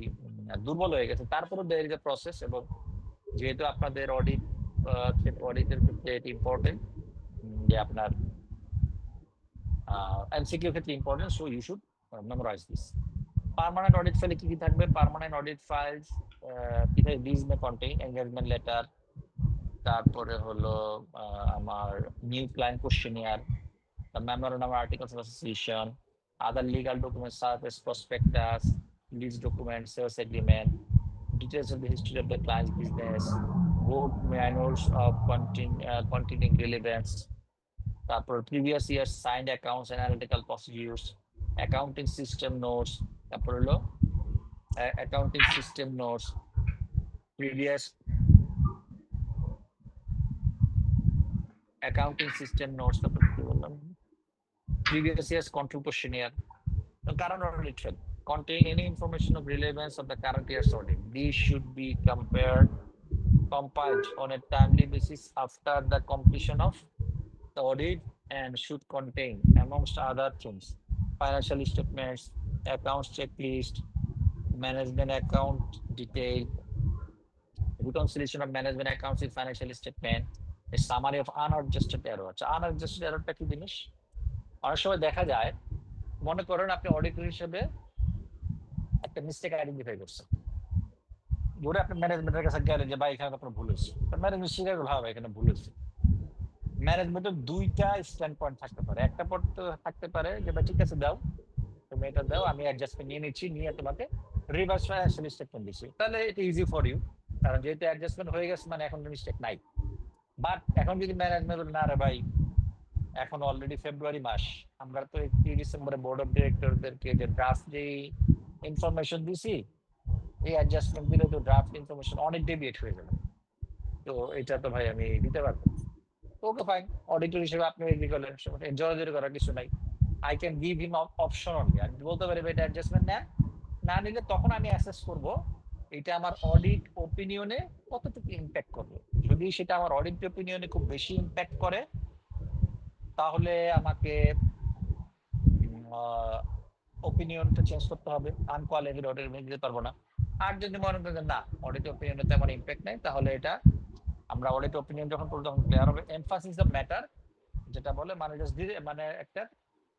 দুর্বল হয়ে গেছে। তারপরে দের ইজ এ প্রসেস, এবং যেহেতু আপনাদের অডিটের ক্ষেত্রে এটি ইম্পর্টেন্ট, যে আপনার এমসিকিউ ক্ষেত্রে important, so you should memorize this. Permanent audit ফাইলে কি কি থাকবে? পার্মানেন্ট অডিট ফাইলস কি থাকে? This may contain engagement letter, তারপরে হলো আমার new client questionnaire, memorandum articles of association, other legal documents such as prospectus, lease documents, sales agreement, details of the history of the client's business, board manuals of continuing relevance, তারপর previous year's signed accounts, analytical procedures, accounting system notes, তারপর হলো accounting system notes, previous accounting system notes, তারপর কি বললাম, previous year's control questionnaire. The current audit trail contain any information of relevance of the current year's audit. These should be compiled on a timely basis after the completion of the audit and should contain, amongst other things, financial statements, accounts checklist, management account detail, reconciliation of management accounts with financial statement, a summary of unadjusted error. Unadjusted errorটা কি জিনিস? অনেক সময় দেখা যায়, মনে করেন আপনি auditor হিসেবে একটা মিস্টেক আইডেন্টিফাই করছেন, ধরে আপনি ম্যানেজমেন্টের কাছে গেলেন যে ভাই এখানে আপনার ভুল হয়েছে, ম্যানেজমেন্ট স্বীকার করলো হ্যাঁ ভাই এখানে ভুল হয়েছে। ম্যানেজমেন্টের দুইটা স্ট্যান্ড পয়েন্ট থাকতে পারে। একটা পয়েন্ট থাকতে পারে যে ভাই ঠিক আছে দাও, তুমি এটা দাও, আমি অ্যাডজাস্টমেন্ট নিয়ে নিচ্ছি, নিয়ে তোমাকে রিভার্স ফাইন্যান্সিয়াল স্টেটমেন্ট দিচ্ছি, তাহলে এটা ইজি ফর ইউ, কারণ যেহেতু অ্যাডজাস্টমেন্ট হয়ে গেছে মানে এখন মিস্টেক নাই। বাট এখন যদি ম্যানেজমেন্ট না রে ভাই, এখন অলরেডি ফেব্রুয়ারি মাস, আমরা তো 31 ডিসেম্বরে বোর্ড অফ ডিরেক্টরদেরকে যে ড্রাফট যে ইনফরমেশন দিছি, এই অ্যাডজাস্টমেন্ট দিলে তো ড্রাফট ইনফরমেশন অনেক ডেভিয়েট হয়ে যাবে, তো এটা তো ভাই আমি দিতে পারবো। ওকে ফাইন, অডিটর হিসেবে আপনি এগ্রি করলেন, জোরাজোরি করার কিছু নাই। I can give him option only, আমি বলতে পারি এটা অ্যাডজাস্টমেন্ট না নিলে তখন আমি অ্যাসেস করব এটা আমার অডিট ওপিনিয়নে কতটুকু ইম্প্যাক্ট করবে। যদি সেটা আমার অডিট ওপিনিয়নে খুব বেশি ইম্প্যাক্ট করে তাহলে আমাকে ওপিনিয়নটা চেঞ্জ করতে হবে, আনকোয়ালিফাইড অডিট দিতে পারবো না। আর যদি মনে করেন না অডিট ওপিনিয়নে তেমন ইম্প্যাক্ট নেই, তাহলে এটা আমরা অডিট ওপিনিয়ন যখন করবো তখন ক্লিয়ার হবে। এমফাসিস অফ ম্যাটার যেটা বলে, মানে জাস্ট মানে একটা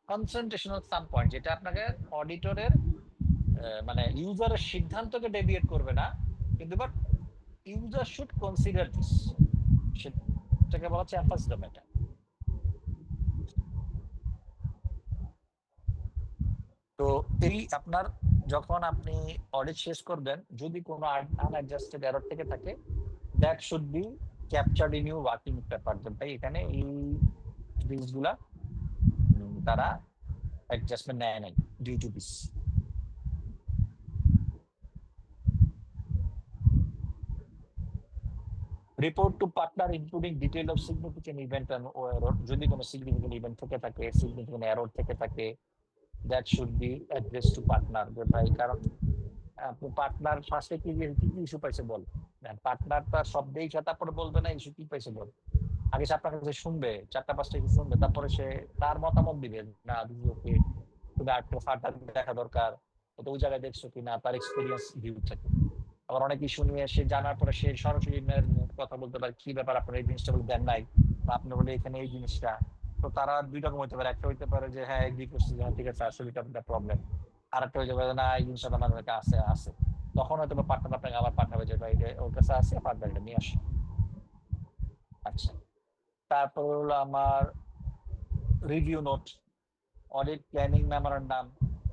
কনসেন্ট্রেশন অফ সাম পয়েন্ট, যেটা আপনাকে অডিটরের মানে ইউজারের সিদ্ধান্তকে ডেভিয়েট করবে না, কিন্তু but user should consider this, সেটাকে বলা হচ্ছে এমফাসিস অফ ম্যাটার। তো এই আপনার যখন আপনি অডিট শেষ করবেন, যদি কোনো আনঅ্যাডজাস্টেড এরর থেকে থাকে, that should be captured in your working paper. তাই এখানে এই জিনিসগুলা তারা অ্যাডজাস্টমেন্ট নেয় নাই due to this. Report to partner including detail of significant event and error. যদি কোনো সিগনিফিকেন্ট ইভেন্ট থেকে থাকে, সিগনিফিকেন্ট এরর থেকে থাকে, that should be address to partner. ভাই কারণ আপনি পার্টনার ফার্স্টে কি ইস্যু পাইছে বল, পার্টনার তার সব দেখে তারপরে বলবে না ইস্যু কি পাইছে বল। আগে সে আপনার কাছে শুনবে, 4টা-5টা ইস্যু শুনবে, তারপরে সে তার মতামত দিবে, না ওকে তুমি আরেকটু ফার্দার দেখা দরকার, তো ওই জায়গায় দেখছো কিনা, তার এক্সপিরিয়েন্স ভিউ থাকে। আবার অনেক ইস্যু নিয়ে সে জানার পরে সে সরাসরি কথা বলতে পারে, কি ব্যাপার আপনার এই জিনিসটা বলে দেন নাই, বা আপনি বলে এখানে এই জিনিসটা। তো তারা 2 রকম হতে পারে, একটা হইতে পারে যে হ্যাঁ এগ্রি করছি, ঠিক আছে আসলে এটা প্রবলেম। আর একটা হইতে পারে না এই জিনিসটা আমার কাছে আছে, তখন হয়তো পার্টনার আপনাকে আবার পাঠাবে যে ভাই ওর কাছে আছে, পার্টনার এটা নিয়ে আসে। আচ্ছা, তারপর হলো আমার review note, audit planning memorandum,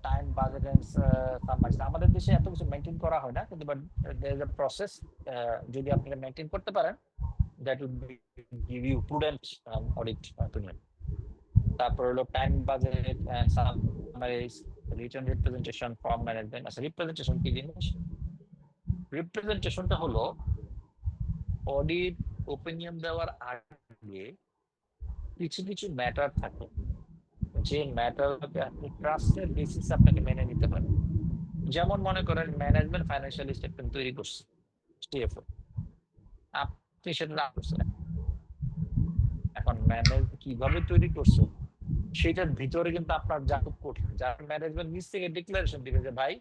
time budget and summaries. আমাদের দেশে এত কিছু মেনটেন করা হয় না, কিন্তু but there is a process, যদি আপনি মেনটেন করতে পারেন that will give you prudent audit opinion. তারপর হলো time budget and summaries, return representation from management. আচ্ছা, রিপ্রেজেন্টেশন কি জিনিস? রিপ্রেজেন্টেশনটা হলো অডিট ওপিনিয়ন দেওয়ার আগে কিছু কিছু ম্যাটার থাকে, যে ম্যাটারকে আপনি ট্রাস্টের বেসিস আপনাকে মেনে নিতে পারেন। যেমন মনে করেন ম্যানেজমেন্ট ফাইন্যান্সিয়াল স্টেটমেন্ট তৈরি করছে, সিএফও, আপনি সেটা না করছেন। এখন ম্যানেজ কিভাবে তৈরি করছে সেটার ভিতরে কিন্তু আপনার যা খুব কঠিন, যার ম্যানেজমেন্ট নিজ থেকে ডিক্লারেশন দিবে যে ভাই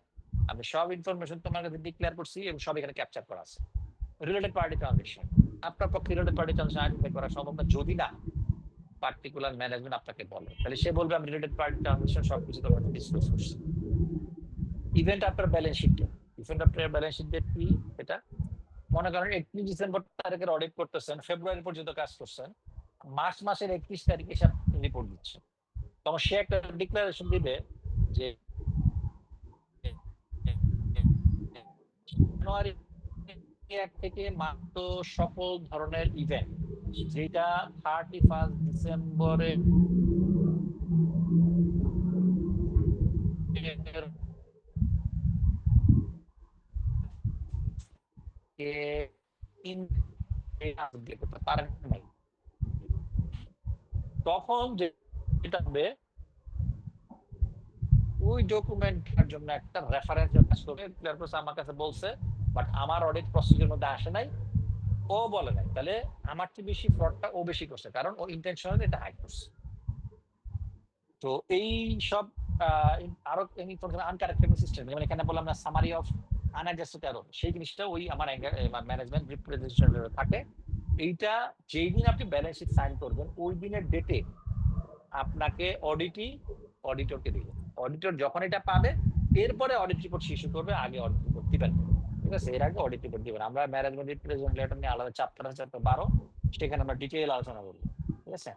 আমি সব ইনফরমেশন তোমার কাছে ডিক্লেয়ার করছি এবং সব এখানে ক্যাপচার করা আছে। রিলেটেড পার্টি ট্রানজাকশন, আপনার পক্ষে রিলেটেড পার্টি ট্রানজাকশন আইডেন্টিফাই করা সম্ভব না যদি না পার্টিকুলার ম্যানেজমেন্ট আপনাকে বলে, তাহলে সে বলবে আমি রিলেটেড পার্টি ট্রানজাকশন সবকিছু তোমার ডিসক্লোজ করছি। Event after balance sheet, event after balance sheet date কি? এটা মনে করেন 31 ডিসেম্বর তারিখের অডিট করতেছেন, ফেব্রুয়ারি পর্যন্ত কাজ করছেন, মার্চ মাসের 31 তারিখে সব রিপোর্ট দিচ্ছে, তখন সে একটা ডিক্লারেশন দিবে যে জানুয়ারি 1 থেকে মাত্র সকল ধরনের ইভেন্ট যেটা 31 ডিসেম্বরে পারেন নাই, তখন যেটা হবে ওই ডকুমেন্টের জন্য একটা রেফারেন্স কাজ করবে। আমার কাছে বলছে বাট আমার অডিট প্রসিজারের মধ্যে আসে নাই, ও বলে নাই, তাহলে আমার চেয়ে বেশি ফ্রডটা ও বেশি করছে, কারণ ও ইন্টেনশনালি এটা হাইড করছে। তো এই সব আরো ইনফরমেশন আনকারেক্টেড সিস্টেম, যেমন এখানে বললাম না সামারি অফ আনঅ্যাডজাস্টেড এরর, সেই জিনিসটা ওই আমার ম্যানেজমেন্ট রিপ্রেজেন্টেশন থাকে। এইটা যেই দিন আপনি ব্যালেন্স শিট সাইন করবেন ওই দিনের ডেটে আপনাকে অডিটরকে দিবে। অডিটর যখন এটা পাবে এরপরে অডিট রিপোর্ট ইস্যু করবে, আগে অডিট রিপোর্ট দিবেন, ঠিক আছে? এর আগে অডিট রিপোর্ট দিবেন। আমরা ম্যানেজমেন্ট রিপ্রেজেন্ট লেটার নিয়ে আলাদা চ্যাপ্টার 12, সেখানে আমরা ডিটেইল আলোচনা করব, ঠিক আছে?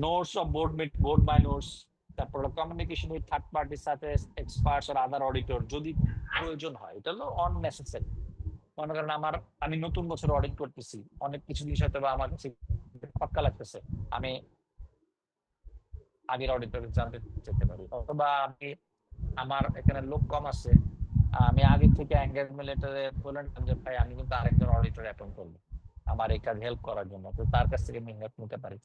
Notes of board by notes, তারপর কমিউনিকেশন উইথ থার্ড পার্টির সাথে এক্সপার্টস আর আদার অডিটর যদি প্রয়োজন হয়। এটা হলো অননেসেসারি। মনে করেন আমি নতুন বছর অডিট করতেছি, অনেক কিছু জিনিস হয়তো বা আমার কাছে পাক্কা লাগতেছে, আমি আগের অডিটর জানতে চাইতে পারি, অথবা আমার এখানে লোক কম আছে, আমি আগে থেকে এনগেজমেন্ট লেটারে বললাম যে ভাই আমি কিন্তু আরেকজন অডিটর অ্যাপয়েন্ট করবো আমার এই কাজ হেল্প করার জন্য, তো তার কাছ থেকে আমি হেল্প নিতে পারি।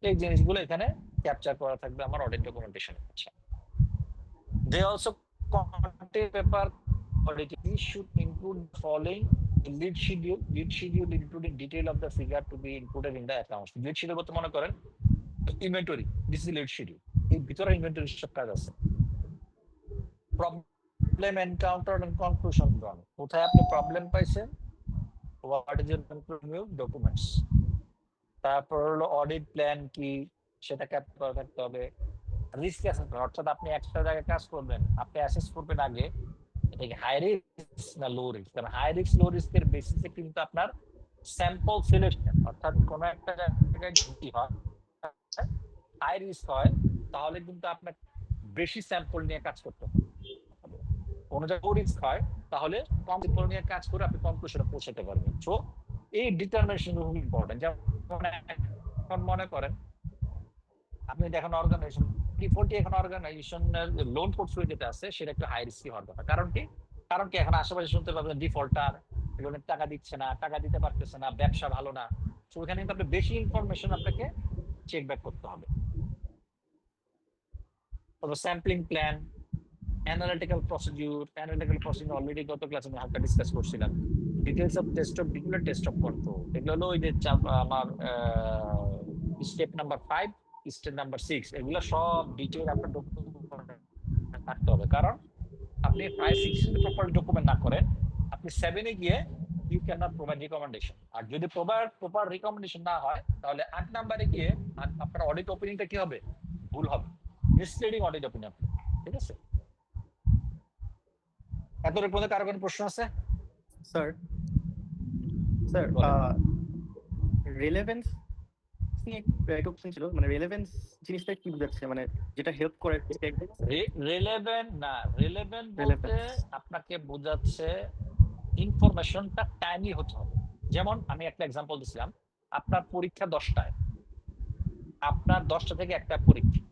এই জিনিসগুলো এখানে ক্যাপচার করা থাকবে আমার অডিট ডকুমেন্টেশনে। আচ্ছা, they also contain paper audit should include the following: lead schedule including detail of the figure to be included in the accounts. Lead schedule বলতে মনে করেন inventory, this is lead schedule, এর ভিতরে ইনভেন্টরি সব কাজ আছে। Problem encounter and conclusion drawn, কোথায় আপনি প্রবলেম পাইছেন, what is your conclusive documents. তারপর হলো অডিট প্ল্যান কি, সেটা ক্যাপচার থাকতে হবে। রিস্ক অ্যাসেসমেন্ট, অর্থাৎ আপনি একটা জায়গায় কাজ করবেন, আপনি অ্যাসেস করবেন আগে এটা কি হাই রিস্ক না লো রিস্ক। কারণ হাই রিস্ক লো রিস্কের বেসিসে কিন্তু আপনার স্যাম্পল সিলেকশন, অর্থাৎ কোনো একটা জায়গায় যদি হয় হাই রিস্ক হয় তাহলে কিন্তু আপনার বেশি স্যাম্পল নিয়ে কাজ করতে হবে। কোনো জায়গায় লো রিস্ক হয় তাহলে কম স্যাম্পল নিয়ে কাজ করে আপনি কনক্লুশনে পৌঁছাতে পারবেন। সো এই ডিটারমিনেশন খুব ইম্পর্টেন্ট। যেমন এখন মনে করেন আপনি দেখেন অর্গানাইজেশন ডিফল্টলি এখন অর্গানাইজেশনের লোন পোর্টফোলিও যেটা আছে সেটা একটু হাই রিস্কি হওয়ার কথা। কারণ কি এখন আশেপাশে শুনতে পাবেন ডিফল্টার, লোনের টাকা দিচ্ছে না, টাকা দিতে পারতেছে না, ব্যবসা ভালো না। তো ওখানে কিন্তু আপনি বেশি ইনফরমেশন আপনাকে চেক ব্যাক করতে হবে। Sampling plan, analytical procedure already গত ক্লাসে আমি হালকা ডিসকাস করছিলাম। ডিটেলস অফ টেস্ট অফ ডিগুলার টেস্ট অফ কন্ট্রোল, এগুলো হলো ওই যে আমার স্টেপ নাম্বার 5, স্টেপ নাম্বার 6, এগুলো সব ডিটেইল আপনার ডকুমেন্ট থাকতে হবে। কারণ আপনি 5-6 যদি প্রপার ডকুমেন্ট না করেন, আপনি 7 এ গিয়ে you can not provide recommendation. আর যদি প্রপার রিকমেন্ডেশন না হয় তাহলে 8 নাম্বারে গিয়ে আপনার অডিট ওপিনিয়নটা কি হবে, ভুল হবে, মিসলিডিং অডিট ওপিনিয়ন। ঠিক আছে, এতটুকু পর্যন্ত কারো কোনো প্রশ্ন আছে? স্যার রিলেভেন্স নিয়ে একটু কোশ্চেন ছিল, মানে রিলেভেন্স জিনিসটা কি বোঝাচ্ছে, মানে যেটা হেল্প করে। রিলেভেন্ট না, রিলেভেন্ট বলতে আপনাকে বোঝাচ্ছে ইনফরমেশনটা টাইমলি হতে হবে। যেমন আমি একটা এক্সাম্পল দিছিলাম, আপনার পরীক্ষা 10টায়, আপনার 10টা থেকে একটা পরীক্ষা,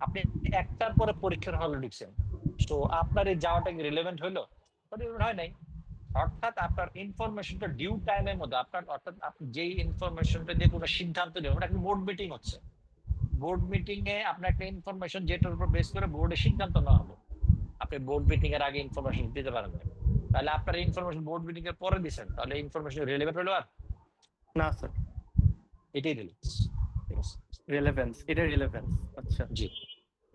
আপনি 1টার পরে পরীক্ষার হলে ঢুকছেন, তো আপনার এই যাওয়াটা কি রিলেভেন্ট হইলো? হয় নাই। অর্থাৎ আপনার ইনফরমেশনটা ডিউ টাইমের মধ্যে অর্থাৎ আপনি যেই ইনফরমেশনটা দিয়ে কোনো সিদ্ধান্ত নেবেন, একটা বোর্ড মিটিং হচ্ছে, বোর্ড মিটিং এ আপনার একটা ইনফরমেশন যেটার উপর বেস করে বোর্ডে সিদ্ধান্ত নেওয়া হবে, আপনি বোর্ড মিটিং এর আগে ইনফরমেশন দিতে পারেন না, তাহলে আপনার ইনফরমেশন বোর্ড মিটিং এর পরে দিচ্ছেন, তাহলে ইনফরমেশন রিলেভেন্ট হলো? আর না স্যার, এটাই রিলেভেন্স, এটা রিলেভেন্স। আচ্ছা জি।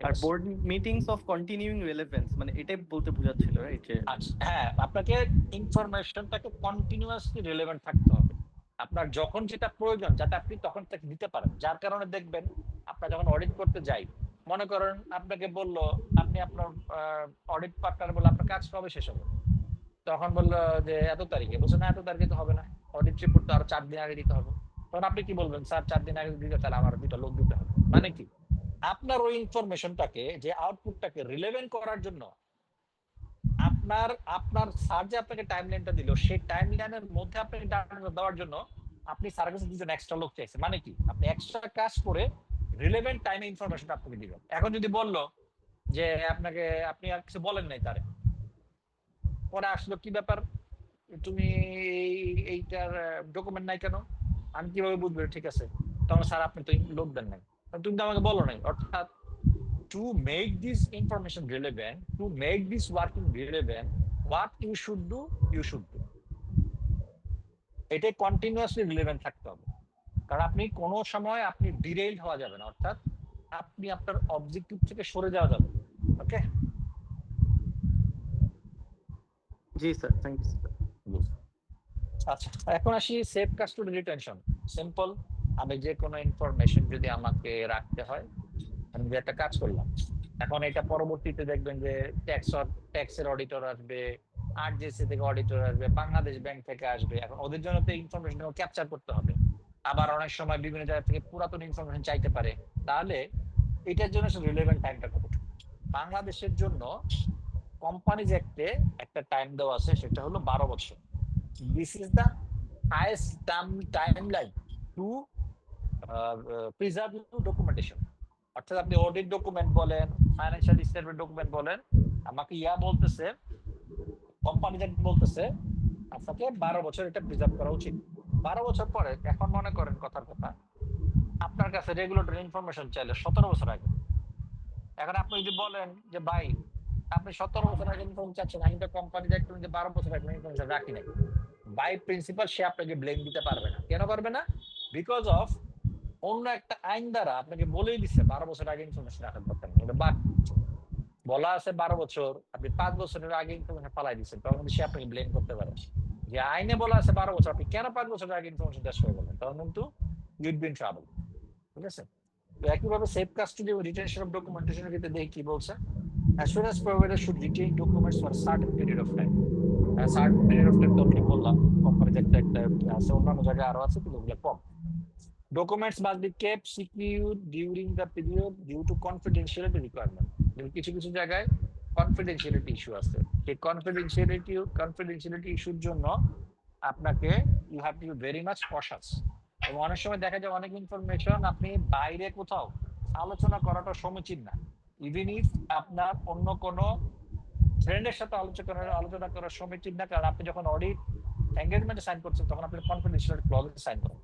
আর board meetings of continuing relevance মানে এটাই বলতে বোঝাচ্ছিল, রাইট? আচ্ছা হ্যাঁ, আপনাকে ইনফরমেশনটাকে কন্টিনিউয়াসলি রিলেভেন্ট থাকতে হবে। আপনার যখন যেটা প্রয়োজন যাতে আপনি তখন তাকে দিতে পারেন। যার কারণে দেখবেন আপনার যখন অডিট করতে যাই, মনে করেন আপনাকে বললো, আপনি আপনার অডিট পার্টনার বললো আপনার কাজ কবে শেষ হবে, তখন বললো যে এত তারিখে, বলছে না এত তারিখে তো হবে না, অডিট রিপোর্ট তো আরো 4 দিন আগে দিতে হবে। তখন আপনি কি বলবেন, স্যার 4 দিন আগে দিতে, তাহলে আমার 2টা লোক দিতে হবে। মানে কি, আপনার ওই ইনফরমেশনটাকে যে আউটপুটটাকে রিলেভেন্ট করার জন্য আপনার স্যার যে আপনাকে টাইমলাইনটা দিল, সেই টাইমলাইনের মধ্যে আপনাকে ডাটা দেওয়ার জন্য আপনি স্যারের কাছে 2জন এক্সট্রা লোক চাইছে। মানে কি, আপনি এক্সট্রা কাজ করে রিলেভেন্ট টাইমে ইনফরমেশন আপনাকে দিবেন। এখন যদি বললো যে আপনি আর কিছু বলেন নাই, তারে পরে আসলো কি ব্যাপার, তুমি এইটার ডকুমেন্ট নাই কেন, আমি কিভাবে বুঝবো? ঠিক আছে, তখন স্যার আপনি তো লোক দেন নাই, তুমি তো আমাকে বলো নাই। অর্থাৎ to make this information relevant, to make this working relevant, what you should do. এটা কন্টিনিউয়াসলি রিলেভেন্ট থাকতে হবে, কারণ আপনি কোনো সময় আপনি ডিরেইল হওয়া যাবে না, অর্থাৎ আপনি আপনার অবজেক্টিভ থেকে সরে যাওয়া যাবে। ওকে, জি স্যার, থ্যাংক ইউ। আচ্ছা এখন আসি সেফ কাস্টডি রিটেনশন। সিম্পল, আমি যে কোনো ইনফরমেশন যদি আমাকে রাখতে হয়, আমি যে একটা কাজ করলাম, এখন এটা পরবর্তীতে দেখবেন যে ট্যাক্সের অডিটর আসবে, আরজিসি থেকে অডিটর আসবে, বাংলাদেশ ব্যাংক থেকে আসবে। এখন ওদের জন্য তো ইনফরমেশন ক্যাপচার করতে হবে, আবার অনেক সময় বিভিন্ন জায়গা থেকে পুরাতন ইনফরমেশন চাইতে পারে। তাহলে এটার জন্য রিলেভেন্ট টাইমটা কত? বাংলাদেশের জন্য কোম্পানিজ অ্যাক্টে একটা টাইম দেওয়া আছে, সেটা হলো 12 বছর। This is the highest timeline two preserve documentation. অর্থাৎ আপনি অডিট ডকুমেন্ট বলেন, ফাইন্যান্সিয়াল স্টেটমেন্ট ডকুমেন্ট বলেন, আমাকে বলতেছে, কোম্পানি বলতেছে আপনাকে 12 বছর এটা প্রিজার্ভ করা উচিত। 12 বছর পরে, এখন মনে করেন কথার কথা, আপনার কাছে রেগুলেটরি ইনফরমেশন চাইলে 17 বছর আগে। এখন আপনি যদি বলেন যে ভাই আপনি 17 বছর আগে ইনফরমেশন চাচ্ছেন, আমি তো কোম্পানি দেখবেন যে 12 বছর আগে ইনফরমেশন রাখি নাই। বাই প্রিন্সিপাল সে আপনাকে ব্লেম দিতে পারবে না। কেন পারবে না? বিকজ অফ অন্য একটা আইন দ্বারা আপনাকে বলেই দিচ্ছে 12 বছর আগে ইনফরমেশন রাখার দরকার নেই। এটা বাদ বলা আছে 12 বছর, আপনি 5 বছরের আগে ইনফরমেশন ফালাই দিচ্ছেন, তখন সে আপনাকে ব্লেম করতে পারে। যে আইনে বলা আছে 12 বছর, আপনি কেন 5 বছর আগে ইনফরমেশন দেশ হয়ে গেলেন, তখন কিন্তু ইউড বিন ট্রাবল। ঠিক আছে? তো একইভাবে সেফ কাস্টডি ও রিটেনশন অফ ডকুমেন্টেশনের ক্ষেত্রে দেখি কি বলছে। Assurance provider should retain documents for a certain period of time. Certain period of time তো already বললাম, কোম্পানি একটা আছে, অন্যান্য জায়গায় আরো আছে, কিন্তু ওগুলো কম। Documents must be kept secure during the period due to confidentiality requirement. যেমন কিছু কিছু জায়গায় কনফিডেন্সিয়ালিটি ইস্যু আছে, সেই কনফিডেন্সিয়ালিটি ইস্যুর জন্য আপনাকে you have to be very much cautious. এবং অনেক সময় দেখা যায় অনেক ইনফরমেশন আপনি বাইরে কোথাও আলোচনা করাটা সমীচীন না। ইভেন ইফ আপনার অন্য কোনো ফ্রেন্ডের সাথে আলোচনা করার সমীচীন না, কারণ আপনি যখন অডিট এঙ্গেজমেন্টে সাইন করছেন তখন আপনি কনফিডেন্সিয়ালিটি ক্লজে সাইন করেন।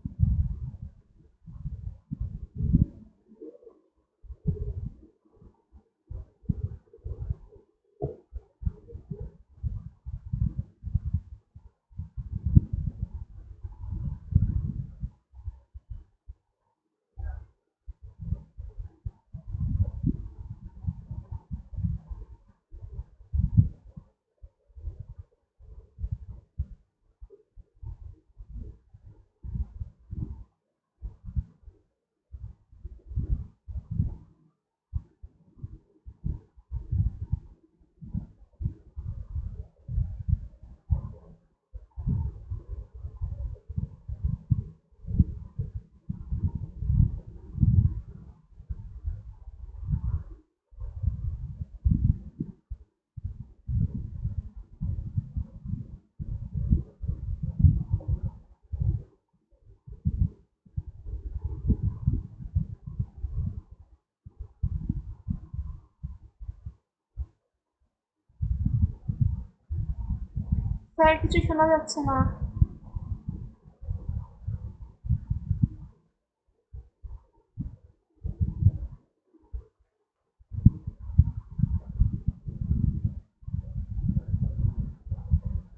স্যার কিছু শোনা যাচ্ছে না।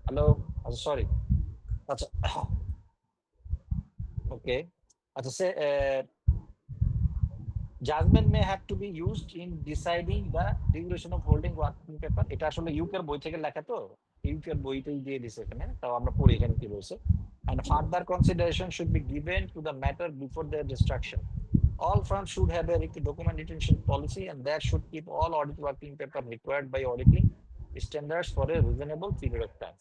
হ্যালো, আচ্ছা সরি, আচ্ছা ওকে, আচ্ছা সে judgment may have to be used in deciding the duration of holding working paper. এটা আসলে ইউকের বই থেকে লেখা, তো ইউকের বইতেই দিয়ে দিছে এখানে, তাও আমরা পড়ি এখানে কি বলছে। And further consideration should be given to the matter before their destruction. All firms should have a document retention policy, and that should keep all audit working paper required by auditing standards for a reasonable period of time.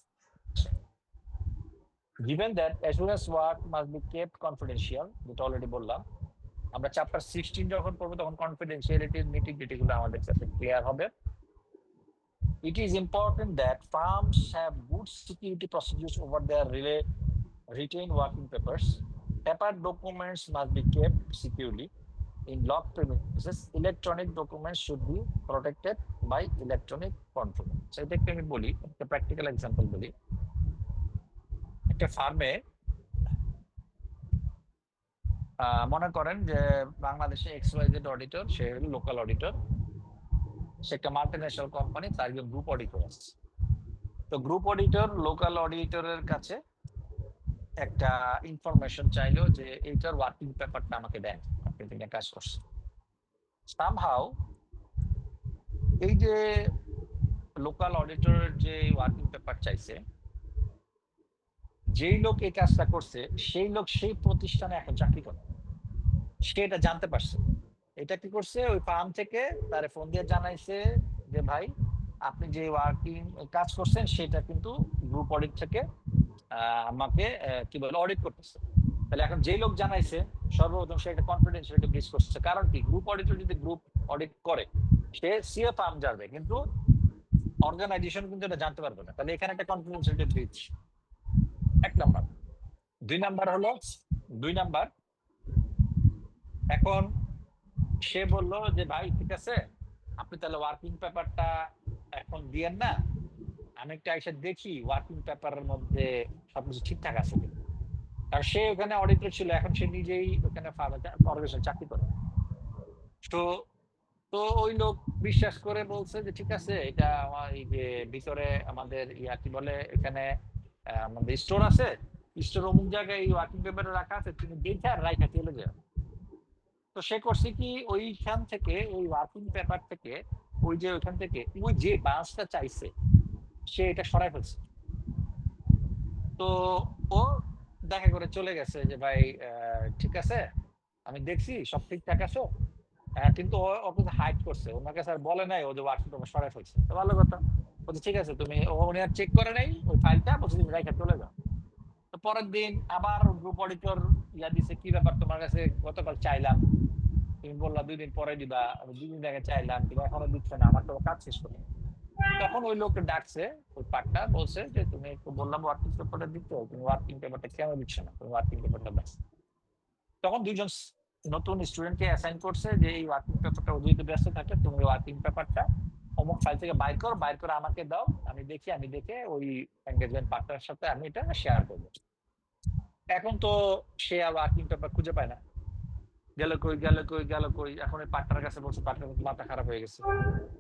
Given that assurance work must be kept confidential, যেটা already বললাম, আমরা chapter 16 যখন পড়বো তখন কনফিডেন্সিয়ালিটির নিটিগ্রিটি গুলো আমাদের কাছে clear হবে। It is important that firms have good security procedures over their retained working papers. Paper documents must be kept securely in locked premises. Electronic documents should be protected by electronic control. So এটা আমি বলি, একটা practical example বলি। একটা ফার্মে মনে করেন যে বাংলাদেশে XYZ অডিটর, সে হলো লোকাল অডিটর, সে একটা মাল্টিন্যাশনাল কোম্পানি, তার একজন গ্রুপ অডিটর আছে। তো গ্রুপ অডিটর লোকাল অডিটরের কাছে একটা ইনফরমেশন চাইলো যে এইটার ওয়ার্কিং পেপারটা আমাকে দেন, আপনি এখানে কাজ করছেন। সামহাউ এই যে লোকাল অডিটরের যে ওয়ার্কিং পেপার চাইছে, যেই লোক এই কাজটা করছে সেই লোক সেই প্রতিষ্ঠানে এখন চাকরি করে, সে এটা জানতে পারছে। এটা কি করছে, ওই ফার্ম থেকে তারে ফোন দিয়ে জানাইছে যে ভাই আপনি যে ওয়ার্কিং কাজ করছেন সেটা কিন্তু গ্রুপ অডিট থেকে আমাকে কি বলে অডিট করতেছে। তাহলে এখন যে লোক জানাইছে সর্বপ্রথম সে একটা কনফিডেন্সিয়ালিটি ব্রিচ করছে। কারণ কি, গ্রুপ অডিটর যদি গ্রুপ অডিট করে সে সিএ ফার্ম জানবে, কিন্তু অর্গানাইজেশন কিন্তু এটা জানতে পারবে না। তাহলে এখানে একটা কনফিডেন্সিয়ালিটি ব্রিচ, এক নাম্বার। দুই নাম্বার এখন সে বললো যে ভাই ঠিক আছে, আপনি তাহলে ওয়ার্কিং পেপারটা এখন দিয়েন না, আমি একটা এসে দেখি ওয়ার্কিং পেপারের মধ্যে সবকিছু ঠিকঠাক আছে কিনা। আর সে ওখানে অডিটর ছিল, এখন সে নিজেই ওখানে অর্গানাইজেশন চাকরি করে। তো তো ওই লোক বিশ্বাস করে বলছে যে ঠিক আছে, এটা আমার এই যে ভিতরে আমাদের কি বলে এখানে আমাদের স্টোর আছে, স্টোর অমুক জায়গায় এই ওয়ার্কিং পেপারে রাখা আছে, তুমি দেখে আর রাইখা চলে যাও। তো সে করছে কি, ওইখান থেকে ওই ওয়ার্কিং পেপার থেকে ওই যে ওইখান থেকে ওই যে বাঁশটা চাইছে সে এটা সরাই ফেলছে। তো ও দেখা করে চলে গেছে যে ভাই ঠিক আছে, আমি দেখছি সব ঠিকঠাক আছে। কিন্তু ও কিন্তু হাইড করছে, ওনার কাছে আর বলে নাই ও যে ওয়ার্কিং পেপার সরাই ফেলছে। তো ভালো কথা, বলছে ঠিক আছে, তুমি উনি আর চেক করে নাই ওই ফাইলটা, বলছে তুমি রাইখা চলে যাও। তো পরের দিন আবার গ্রুপ অডিটর দিছে, কি ব্যাপার তোমার কাছে গতকাল চাইলাম, তুমি বললা 2 দিন পরে দিবা, আমি 2 দিন আগে চাইলাম, তুমি এখনো দিচ্ছ না, আমার তো কাজ শেষ করে। তখন ওই লোককে ডাকছে, ওই পার্টটা বলছে যে তুমি একটু বললাম ওয়ার্কিং পেপারটা দিতে, তুমি ওয়ার্কিং পেপারটা কেন দিচ্ছ না, তুমি ওয়ার্কিং পেপারটা ব্যাস। তখন দুইজন নতুন স্টুডেন্টকে অ্যাসাইন করছে যে এই ওয়ার্কিং পেপারটা ও যদি ব্যস্ত থাকে, তুমি ওয়ার্কিং পেপারটা অমুক ফাইল থেকে বাইর করে আমাকে দাও, আমি দেখে ওই এঙ্গেজমেন্ট পার্টনারের সাথে আমি এটা শেয়ার করবো। এখন তো সে আর ওয়ার্কিং পেপার খুঁজে পায় না, গেল কই। এখন ওই পার্টনারের কাছে বলছে, পার্টনার মাথা খারাপ হয়ে গেছে,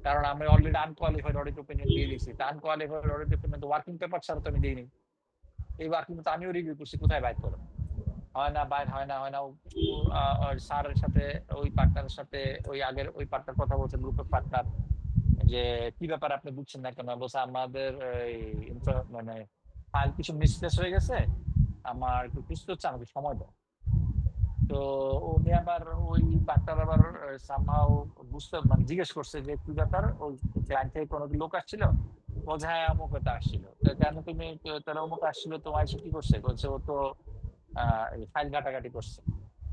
কারণ আমি অলরেডি আনকোয়ালিফাইড অডিট ওপিনিয়ন দিয়ে দিয়েছি। আনকোয়ালিফাইড অডিট ওপিনিয়ন তো ওয়ার্কিং পেপার ছাড়া তো আমি দিইনি, এই ওয়ার্কিং তো আমিও রিভিউ করছি, কোথায় বাইর করো, হয় না বাইর হয় না। স্যারের সাথে ওই পার্টনারের সাথে ওই আগের ওই পার্টনার কথা বলছে, গ্রুপের পার্টনার, যে কি ব্যাপার আপনি বুঝছেন না কেন, বলছে আমাদের মানে ফাইল কিছু মিসপ্লেস হয়ে গেছে, আমার একটু খুঁজতে হচ্ছে, আমাকে সময় দাও। তো উনি আবার ওই পার্টনার আবার সামহাও বুঝতে মানে জিজ্ঞেস করছে যে কি ব্যাপার, ওই ক্লায়েন্ট থেকে কোনো লোক আসছিল, বলছে হ্যাঁ অমুক এটা আসছিল। কেন তুমি, তাহলে অমুক আসছিল, তোমার এসে কি করছে, বলছে ও তো ফাইল ঘাটাঘাটি করছে।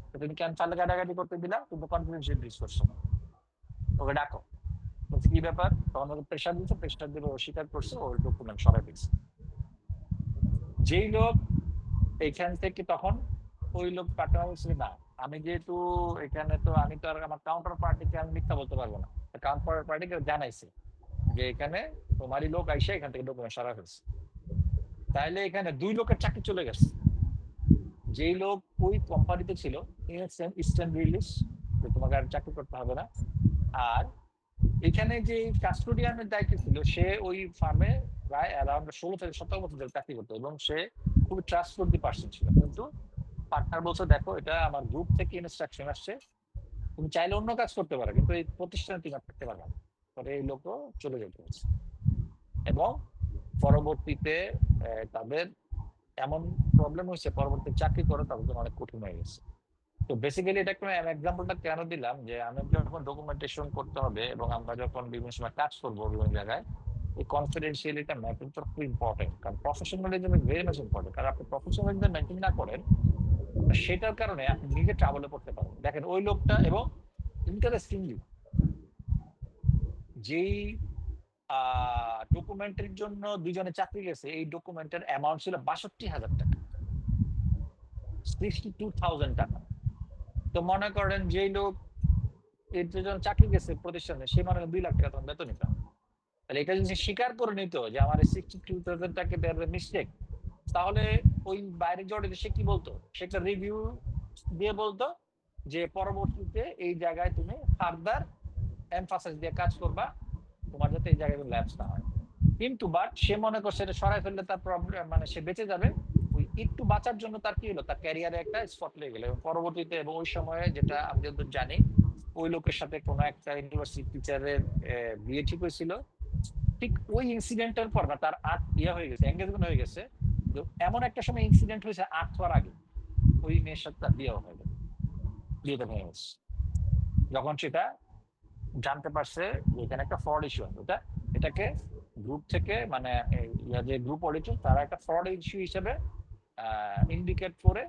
তো তুমি কেন ফাইল ঘাটাঘাটি করতে দিলা, তুমি কনফিডেন্সিয়াল ব্রিচ করছো, ওকে ডাকো। বলছে কি ব্যাপার, তখন ওকে প্রেশার দিচ্ছে, প্রেশার দিলে অস্বীকার করছে, ওর ডকুমেন্ট সরাই দিচ্ছে। যেই লোক এইখান থেকে তখন ওই লোক পার্টনার বলছিল না, আমি যেহেতু এখানে তো আমি তো আর আমার কাউন্টার পার্টিকে আমি মিথ্যা বলতে পারবো না, কাউন্টার পার্টিকে জানাইছে যে এখানে তোমারই লোক আইসে এখান থেকে ডকুমেন্ট সরা ফেলছে। তাইলে এখানে 2 লোকের চাকরি চলে গেছে। যেই লোক ওই কোম্পানিতে ছিল ইনস্ট্যান্ট রিলিজ, যে তোমাকে আর চাকরি করতে হবে না। আর এখানে যে কাস্টোডিয়ানের দায়িত্ব ছিল, সে ওই ফার্মে প্রায় অ্যারাউন্ড 16 থেকে 17 বছর ধরে চাকরি করতো, এবং সে খুবই ট্রাস্টওয়ার্দি পার্সন ছিল। কিন্তু পার্টনার বলছে দেখো এটা আমার গ্রুপ থেকে ইনস্ট্রাকশন আসছে, তুমি চাইলে অন্য কাজ করতে পারো, কিন্তু এই প্রতিষ্ঠানে তুমি আর থাকতে পারবে না। পরে এই লোকও চলে যেতে হচ্ছে, এবং পরবর্তীতে তাদের এমন প্রবলেম হয়েছে, পরবর্তী চাকরি করা তাদের জন্য অনেক কঠিন হয়ে গেছে। তো বেসিক্যালি এটা একটা এক্সাম্পলটা কেন দিলাম, যে আমি যখন ডকুমেন্টেশন করতে হবে এবং আমরা যখন বিভিন্ন সময় কাজ করবো বিভিন্ন জায়গায়, এই কনফিডেন্সিয়ালিটা মেনটেনটা খুব ইম্পর্টেন্ট, কারণ professionalism is very much important. কারণ আপনি প্রফেশনালিজম মেনটেন না করেন, সেটার কারণে আপনি নিজে ট্রাভেলে পড়তে পারেন। দেখেন ওই লোকটা, এবং ইন্টারেস্টিংলি যেই ডকুমেন্টের জন্য দুজনে চাকরি গেছে, এই ডকুমেন্টের অ্যামাউন্ট ছিল 62,000 টাকা, 62,000 টাকা। তো মনে করেন যেই লোক এই দুজন চাকরি গেছে প্রতিষ্ঠানে, সে মনে করেন 2 লাখ টাকা তখন বেতন নিত। তাহলে এটা যদি স্বীকার করে নিত যে আমার 62,000 টাকা মিস্টেক, তাহলে ওই বাইরে জড়িত সে কি বলতো, সে একটা রিভিউ দিয়ে বলতো যে পরবর্তীতে এই জায়গায় তুমি ফার্দার এমফাসাইজ দিয়ে কাজ করবা, তোমার যাতে এই জায়গায় ল্যাপস না হয়। কিন্তু বাট সে মনে করছে এটা সরাই ফেললে তার প্রবলেম, মানে সে বেঁচে যাবে। ওই একটু বাঁচার জন্য তার কি হলো, তার ক্যারিয়ারে একটা স্পট লেগে গেল, এবং পরবর্তীতে এবং ওই সময়ে যেটা আমি যতদূর জানি, ওই লোকের সাথে কোনো একটা ইউনিভার্সিটি টিচারের বিয়ে ঠিক হয়েছিল। ঠিক ওই ইনসিডেন্টের পর না তার হয়ে গেছে, এঙ্গেজমেন্ট হয়ে গেছে। তো এমন একটা সময় ইনসিডেন্ট হয়েছে 8 হওয়ার আগে ওই মেয়ের সাথে তার বিয়ে হয়ে গেল, বিয়েটা ভেঙে গেছে। যখন সেটা জানতে পারছে যে এখানে একটা ফ্রড ইস্যু আছে, এটাকে গ্রুপ থেকে মানে যে গ্রুপ অডিটর তারা একটা ফ্রড ইস্যু হিসেবে ইন্ডিকেট করে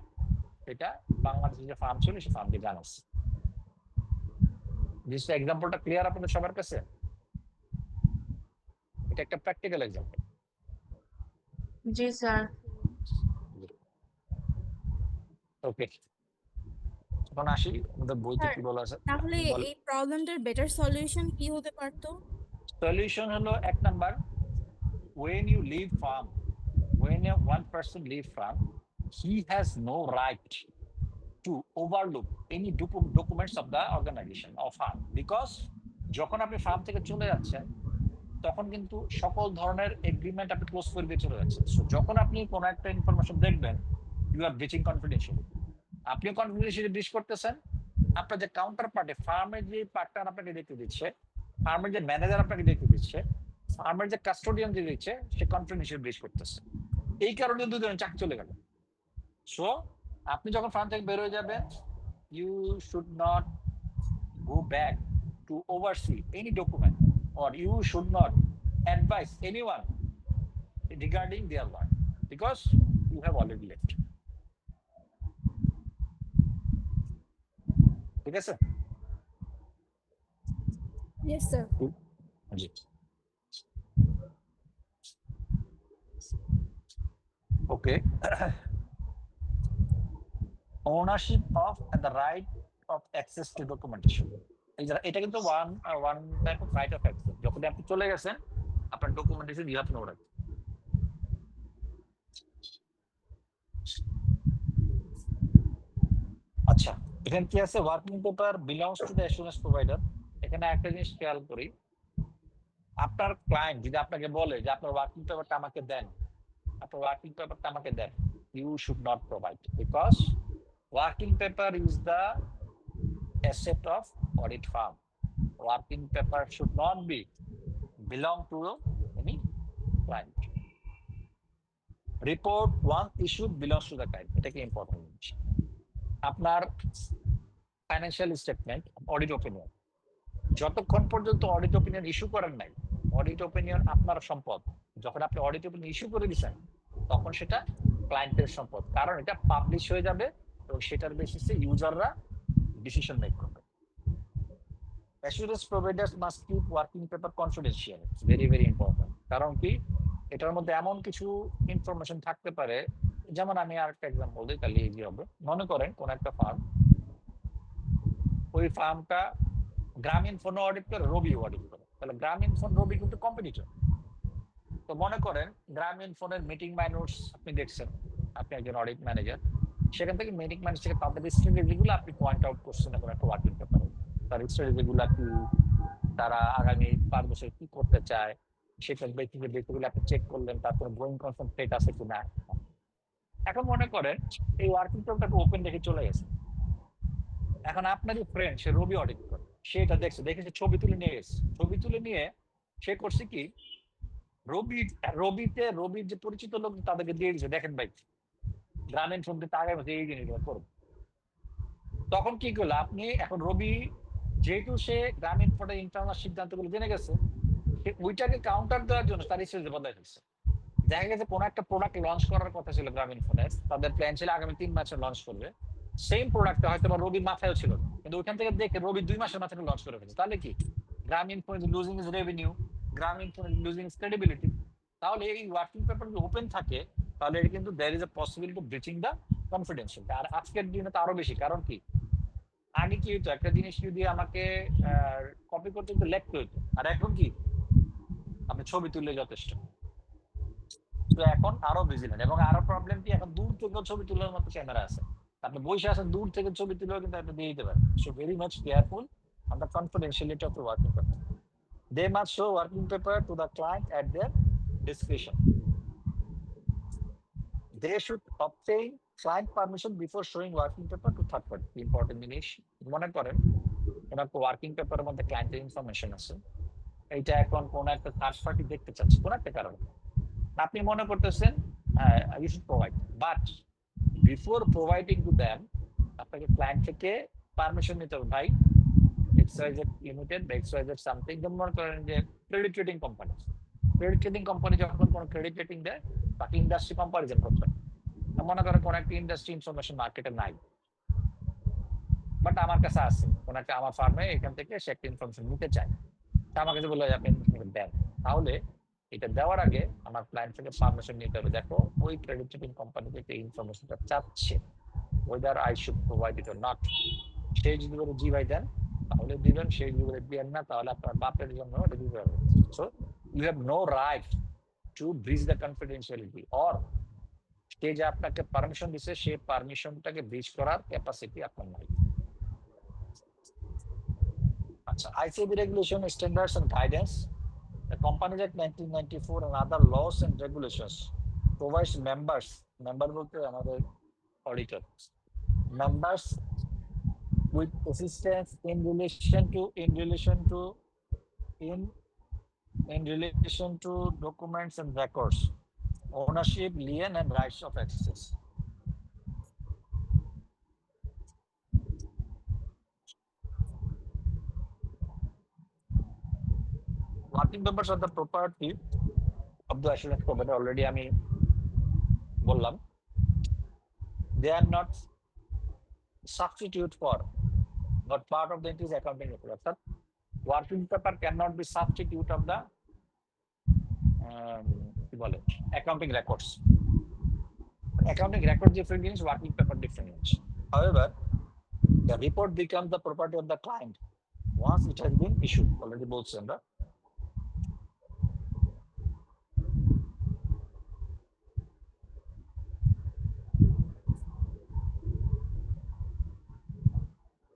এটা বাংলাদেশের যে ফার্ম ছিল সেই ফার্মকে জানাচ্ছে। জিনিসটা এক্সাম্পলটা ক্লিয়ার আপনাদের সবার কাছে? এটা একটা প্র্যাকটিক্যাল এক্সাম্পল। জি স্যার। ওকে, এখন আসি আমাদের বইতে কি বলা আছে। তাহলে এই প্রবলেমটার বেটার সলিউশন কি হতে পারতো? সলিউশন হলো 1 number, when you leave farm, when one person leave farm, he has no right to overlook any documents of the organization of farm, because যখন আপনি ফার্ম থেকে চলে যাচ্ছেন তখন কিন্তু সকল ধরনের এগ্রিমেন্ট আপনি ক্লোজ করে দিয়ে চলে যাচ্ছেন। সো যখন আপনি কোনো একটা ইনফরমেশন দেখবেন, ইউ আর ব্রিচিং কনফিডেন্সিয়ালিটি। আপনি কনফিডেন্সিয়ালিটি ব্রিচ করতেছেন, আপনার যে কাউন্টার পার্টি, ফার্মের যে পার্টনার আপনাকে দেখতে দিচ্ছে, ফার্মের যে ম্যানেজার আপনাকে দেখতে দিচ্ছে, ফার্মের যে কাস্টোডিয়ান যে দিচ্ছে, সে কনফিডেন্সিয়াল ব্রিচ করতেছে। এই কারণে দুজনের চাকরি চলে গেল। সো আপনি যখন ফার্ম থেকে বের হয়ে যাবেন, you should not go back to oversee any document, or you should not advise anyone regarding their work because you have already left. ঠিক আছে? Yes, sir. G. Okay. Ownership of and the right of access to documentation. এটা কিন্তু one type of right of access. যখন আপনি চলে গেছেন, আপনার documentation you have no right. আচ্ছা, এখানে কি আছে? Working paper belongs to the assurance provider. এখানে একটা জিনিস খেয়াল করি, আপনার ক্লায়েন্ট যদি আপনাকে বলে যে আপনার ওয়ার্কিং পেপারটা আমাকে দেন, আপনার ওয়ার্কিং পেপারটা আমাকে দেন, you should not provide, because working paper is the asset of audit firm. Working paper should not be belong to any client. Report once issued belongs to the client. এটা কি important জিনিস। আপনার financial statement, audit opinion, যতক্ষণ পর্যন্ত audit opinion issue করেন নাই, audit opinion আপনার সম্পদ। যখন আপনি অডিট ওপিনিয়ন ইস্যু করে দিচ্ছেন, তখন সেটা ক্লায়েন্টের সম্পদ, কারণ এটা পাবলিশ হয়ে যাবে এবং সেটার বেসিসে ইউজাররা ডিসিশন মেক করবে। Assurance providers must keep working paper confidential. Very, very important. কারণ কি, এটার মধ্যে এমন কিছু ইনফরমেশন থাকতে পারে, যেমন আমি আরেকটা এক্সাম্পল দিই, তাহলে ইজি হবে। মনে করেন কোন একটা ফার্ম, ওই ফার্মটা গ্রামীণ ফোন অডিট করে, রবি অডিট করে, তাহলে গ্রামীণ ফোন রবি কিন্তু কম্পিটিটর। তো মনে করেন গ্রামীণ ফোনের মিটিং মাইনোটস আপনি দেখছেন, আপনি একজন অডিট ম্যানেজার, সেখান থেকে মিটিং মাইনোটস থেকে তাদের স্ট্র্যাটেজিগুলো আপনি পয়েন্ট আউট করছেন এখন একটা ওয়ার্কিং পেপারে। তার স্ট্র্যাটেজিগুলো কি, তারা আগামী 5 বছর কি করতে চায়, সেটা ব্যক্তিগুলো আপনি চেক করলেন, তারপরে গোয়িং কনসার্ন সেট আছে কিনা। এখন মনে করেন এই ওয়ার্কিং পেপারটাকে ওপেন রেখে চলে গেছে। এখন আপনারই ফ্রেন্ড, সে রবি অডিট করে, সে এটা দেখেছে, ছবি তুলে নিয়ে গেছে। ছবি তুলে নিয়ে সে করছে কি, রবির যে পরিচিত লোক তাদেরকে দিয়ে দিচ্ছে, দেখেন ভাই গ্রামীণ ফোন কিন্তু আগামী বছর এই জিনিসগুলো করবে। তখন কি করলো আপনি, এখন রবি যেহেতু সে গ্রামীণ ফোনের ইন্টারনাল সিদ্ধান্তগুলো জেনে গেছে, ওইটাকে কাউন্টার দেওয়ার জন্য তার স্ট্র্যাটেজি বদলাই ফেলছে। দেখা গেছে কোন একটা প্রোডাক্ট লঞ্চ করার কথা ছিল গ্রামীণ ফোনের, তাদের প্ল্যান ছিল আগামী 3 মাসে লঞ্চ করবে। সেম প্রোডাক্টটা হয়তো রবির মাথায়ও ছিল, কিন্তু ওইখান থেকে দেখে রবি 2 মাসের মাথায় লঞ্চ করে ফেলছে। তাহলে কি, Grameenphone is losing is revenue, Grameenphone is losing is credibility. তাহলে এই ওয়ার্কিং পেপার যদি ওপেন থাকে, তাহলে এটা কিন্তু there is a possibility of breaching the confidential. আর আজকের দিনে তো আরো বেশি, কারণ কি, আগে কি হতো, একটা জিনিস যদি আমাকে কপি করতে একটু লিখতে হতো, আর এখন কি আপনি ছবি তুললে যথেষ্ট। তো এখন আরো ভিজিলেন্ট, এবং আরো প্রবলেম কি, এখন দূর থেকে ছবি তোলার মতো ক্যামেরা আছে, আপনি বসে আছেন, দূর থেকে ছবি তুলেও কিন্তু আপনি দিয়ে দিতে পারেন। So very much careful on the confidentiality of the working paper. They must show working paper to the client at their discretion. They should obtain client permission before showing working paper to third party. Important জিনিস, মনে করেন ওনার working পেপারের মধ্যে ক্লায়েন্টের information আছে, এইটা এখন কোন একটা থার্ড পার্টি দেখতে চাচ্ছে কোন একটা কারণে, আপনি মনে করতেছেন you should provide, but before providing to them আপনাকে ক্লায়েন্ট থেকে পারমিশন নিতে হবে। ভাই XYZ লিমিটেড বা XYZ সামথিং, যেমন মনে করেন যে ক্রেডিট রেটিং কোম্পানি যখন কোনো ক্রেডিট রেটিং দেয়, তাকে ইন্ডাস্ট্রি কম্পারিজন করতে হয়। মনে করেন কোন একটা ইন্ডাস্ট্রি ইনফরমেশন মার্কেটে নাই, বাট আমার কাছে আছে, কোন একটা আমার ফার্মে এখান থেকে সে একটা ইনফরমেশন নিতে চায়, তা আমার কাছে বলে আপনি দেন, তাহলে এটা দেওয়ার আগে আমার ক্লায়েন্ট থেকে পারমিশন নিতে হবে। দেখো ওই ক্রেডিট রেটিং কোম্পানি থেকে ইনফরমেশনটা চাচ্ছে, whether I should provide it or not. সে যদি বলে জি ভাই দেন, তাহলে দিবেন, সে যদি বলে দিবেন না, তাহলে আপনার বাপের জন্য এটা দিতে হবে। So you have no right to breach the confidentiality, or সে যে আপনাকে পারমিশন দিচ্ছে, সে পারমিশনটাকে ব্রিচ করার ক্যাপাসিটি আপনার নাই। আচ্ছা, ICAB regulation standards and guidance. The Companies Act 1994 and other laws and regulations provides member বলতে আমাদের auditor, members with assistance in relation to documents and records, ownership, lien, and rights of access. Working members are the property of the assurance provider. Already আমি বললাম, they are not substitute for, not part of the entity accounting record. অর্থাৎ working paper cannot be substitute of the কি বলে accounting records. Accounting record different means, working paper different means. However, the report becomes the property of the client once it has been issued. Already বলছেন আমরা।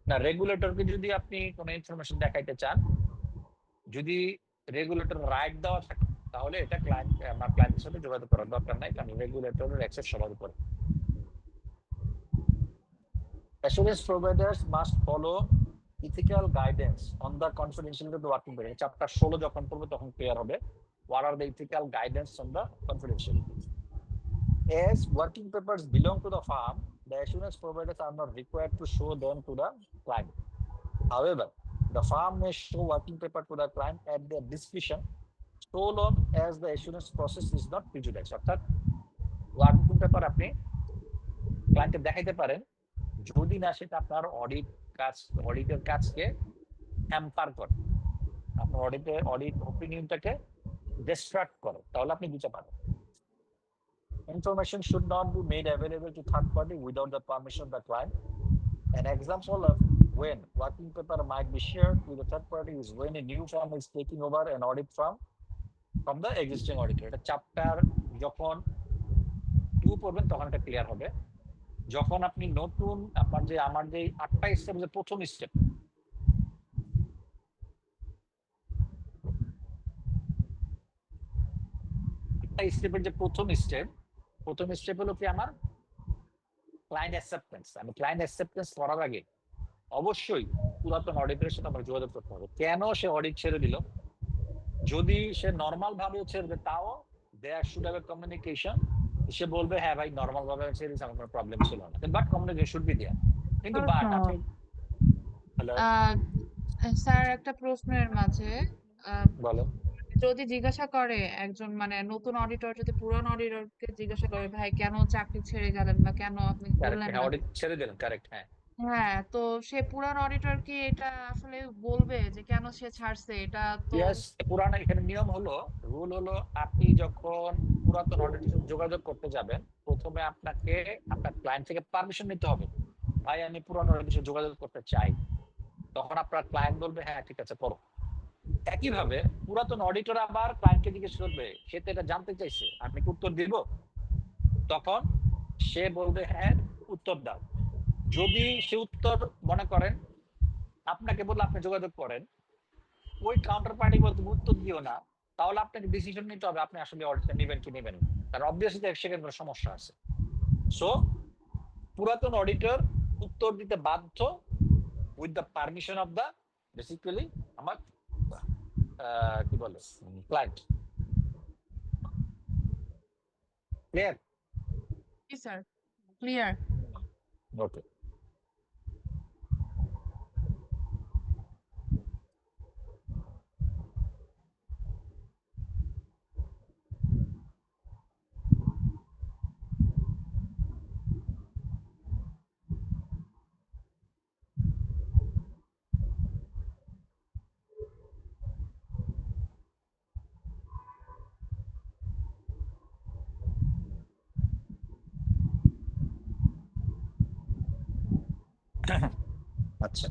না, রেগুলেটরকে যদি আপনি কোনো information দেখাইতে চান, যদি রেগুলেটর রাইট দেওয়া থাকে তাহলে এটা আমার ক্লায়েন্টের সাথে যোগাযোগ করার দরকার নাই, কারণ রেগুলেটরের অ্যাক্সেস সবার উপরে। Assurance providers must follow ethical guidance on the confidentiality of the working paper. Chapter 16 যখন পড়বে তখন ক্লিয়ার হবে what are the ethical guidance on the confidentiality. As working papers belong to the firm, the assurance providers are not required to show them to the client. However, the firm may show working paper to the client at their discretion, so long as the assurance process is not prejudiced. অর্থাৎ working paper আপনি ক্লায়েন্টকে দেখাইতে পারেন যদি না সেটা আপনার অডিটের কাজকে হ্যাম্পার করে, আপনার অডিট ওপিনিয়নটাকে ডিস্ট্রাক্ট করে, তাহলে আপনি দিতে পারেন। Information should not be made available to third party without the permission of the client. An example of when working paper might be shared with the third party is when a new firm is taking over an audit firm from the existing auditor. এটা chapter যখন 2 পড়বেন তখন এটা clear হবে। যখন আপনি নতুন আমার যে 8টা স্টেপ, যে প্রথম স্টেপ, স্টেপের যে প্রথম স্টেপ হলো কি আমার ক্লায়েন্ট অ্যাকসেপ্টেন্স। আমি ক্লায়েন্ট অ্যাকসেপ্টেন্স করার আগে অবশ্যই পুরাতন অডিটরের সাথে আমার যোগাযোগ করতে হবে। কেন সে অডিট ছেড়ে দিল? যদি সে নর্মাল ভাবে ছেড়ে দেয় তাও there should have a communication. সে বলবে হ্যাঁ ভাই নর্মাল ভাবে ছেড়ে দিয়েছে, আমার কোনো প্রবলেম ছিল না, but communication should be there. কিন্তু বাট আপনি হ্যালো স্যার, একটা প্রশ্নের মাঝে বলো। যদি জিজ্ঞাসা করে একজন মানে নতুন অডিটর যদি পুরানো অডিটরকে জিজ্ঞাসা করে ভাই কেন চাকরি ছেড়ে গেলেন বা কেন আপনি কারেক্ট, বললেন হ্যাঁ না, অডিট ছেড়ে দিলেন, কারেক্ট, হ্যাঁ। হ্যাঁ, তো সে পুরানো অডিটর কি এটা আসলে বলবে যে কেন সে ছাড়ছে? এটা তো ইয়েস, পুরানো এখানে নিয়ম হলো, রুল হলো, আপনি যখন পুরাতন অডিটরের সাথে যোগাযোগ করতে যাবেন প্রথমে আপনাকে আপনার ক্লায়েন্ট থেকে পারমিশন নিতে হবে, ভাই আমি পুরানো অডিটরের সাথে যোগাযোগ করতে চাই। তখন আপনার ক্লায়েন্ট বলবে হ্যাঁ ঠিক আছে করো। একইভাবে পুরাতন অডিটর আবার ক্লায়েন্টকে জিজ্ঞেস করবে, সে তো এটা জানতে চাইছে, আমি কি উত্তর দিব? তখন সে বলবে হ্যাঁ উত্তর দাও। যদি সে উত্তর মনে করেন আপনাকে বললে আপনি যোগাযোগ করেন, ওই কাউন্টার পার্টি বলতে উত্তর দিও না, তাহলে আপনাকে ডিসিশন নিতে হবে আপনি আসলে অডিটটা নেবেন কি নেবেন, কারণ অবভিয়াসলি সেখানে কোনো সমস্যা আছে। সো পুরাতন অডিটর উত্তর দিতে বাধ্য with the permission of the basically আমার কি বলে ক্লায়েন্ট। ক্লিয়ার? জি স্যার, ক্লিয়ার। ওকে। আচ্ছা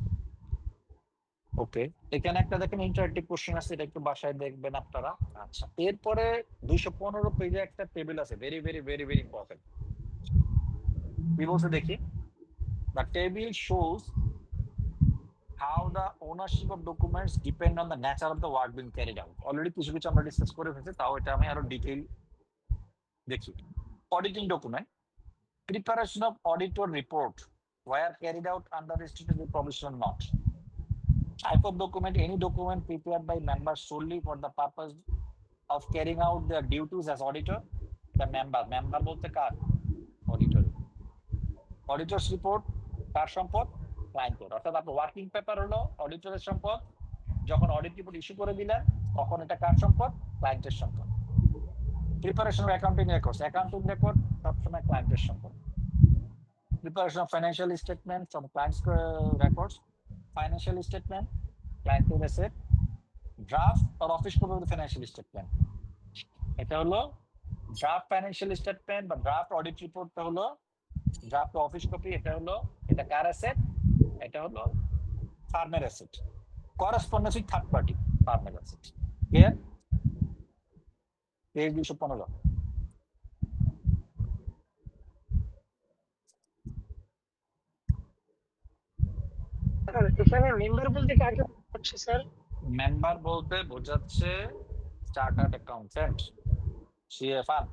ওকে, এখানে একটা দেখেন ইন্টারেক্টিভ কোশ্চেন আছে, এটা একটু বাসায় দেখবেন আপনারা। আচ্ছা, এরপরে 215 পেজে একটা টেবিল আছে, very very very very important. কি বলছে দেখি, the table shows how the ownership of documents depend on the nature of the work being carried out. Already কিছু কিছু আমরা ডিসকাস করে ফেলেছি, তাও এটা আমি আরো ডিটেইল দেখি। Auditing document, preparation of audit or report were carried out under statutory provision not. Type of document, any document prepared by members solely for the purpose of carrying out their duties as auditor. The member বলতে কার? Auditor. Auditor's report কার সম্পদ? ক্লায়েন্টের। অর্থাৎ আপনার working paper হলো অডিটরের সম্পদ, যখন audit report issue করে দিলেন তখন এটা কার সম্পদ? ক্লায়েন্টের সম্পদ। Preparation of accounting records, accounting record সবসময় ক্লায়েন্টের সম্পদ। Preparation of financial statement from clients records, financial statement ক্লায়েন্টের asset. Draft or office copy of the financial statement, এটা হলো ড্রাফট ফাইন্যান্সিয়াল স্টেটমেন্ট বা ড্রাফট অডিট রিপোর্টটা হলো ড্রাফট অফিস কপি, এটা কার অ্যাসেট? এটা হলো ফার্মের asset. Correspondence with third party, ফার্মের অ্যাসেট। ক্লিয়ার? পেজ 215। এখানে মেম্বার বলতে কাকে বোঝাচ্ছে স্যার? মেম্বার বলতে বোঝাচ্ছে chartered accountant, CA farm.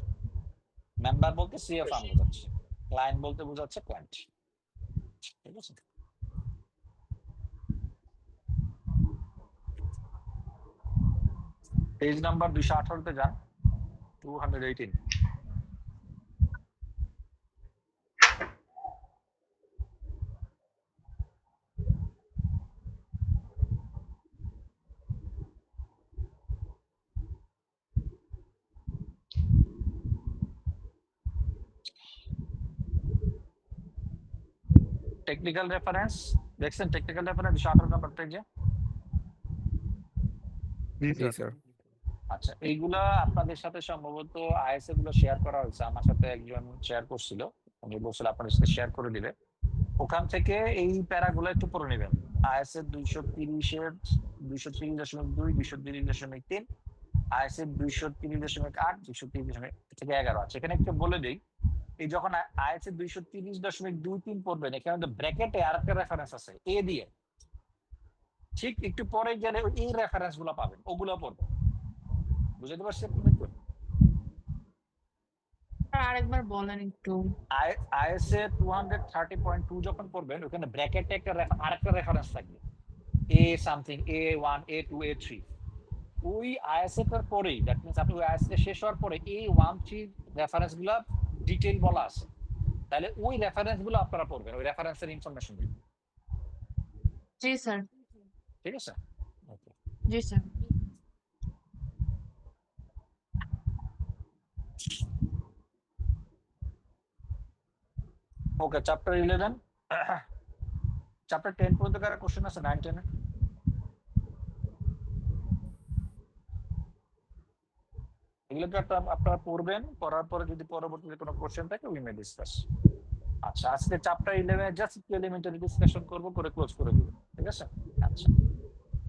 Member বলতে সিএ ফার্ম বোঝাচ্ছে, ক্লায়েন্ট বলতে বোঝাচ্ছে ক্লায়েন্ট। ঠিক আছে? পেজ নাম্বার 218-তে যান, 218। টেকনিক্যাল রেফারেন্স দেখছেন? টেকনিক্যাল রেফারেন্স 218 নম্বর পেজে। জি স্যার। আচ্ছা, এইগুলা আপনাদের সাথে সম্ভবত আইএসএ গুলো শেয়ার করা হয়েছে, আমার সাথে একজন শেয়ার করছিল, উনি বলছিল আপনাদের সাথে শেয়ার করে দিবে। ওখান থেকে এই প্যারাগুলো একটু পড়ে নেবেন। আইএসএ 230-এর 230.2, 230.3, আইএসএ 230.8, 230.11 আছে। এখানে একটু বলে দিই, এই যখন আইএসএ 230.23 পড়বেন, এখানে ব্র্যাকেটে আরেকটা রেফারেন্স আছে এ দিয়ে, ঠিক একটু পরে গেলে এই রেফারেন্স গুলো পাবেন, ওগুলো পড়বেন। বুঝতে পারছেন? আরেকবার বলেন একটু। আইএসএ 230.2 যখন পড়বেন, ওখানে ব্র্যাকেটে একটা আরেকটা রেফারেন্স থাকবে, এ সামথিং, A1, A2, A3। ওই আইএসএ এর পরেই, দ্যাট মিন্স আপনি ওই আইএসএ শেষ হওয়ার পরে এই 1-3 রেফারেন্স গুলো ডিটেইল বলা আছে, তাহলে ওই রেফারেন্স গুলো আপনারা পড়বেন, ওই রেফারেন্সের ইনফরমেশন দিবেন। জি স্যার। ঠিক আছে? জি স্যার। ওকে, চ্যাপ্টার 11, চ্যাপ্টার 10 পর্যন্ত কার কোশ্চেন আছে? 9, 10 এগুলোকে আপনারা পড়বেন, পড়ার পরে যদি পরবর্তীতে কোনো কোশ্চেন থাকে উই মে ডিসকাস। আচ্ছা, আজকে চ্যাপ্টার 11 জাস্ট একটু এলিমেন্টারি ডিসকাশন করব, করে ক্লোজ করে দিব। ঠিক আছে? আচ্ছা,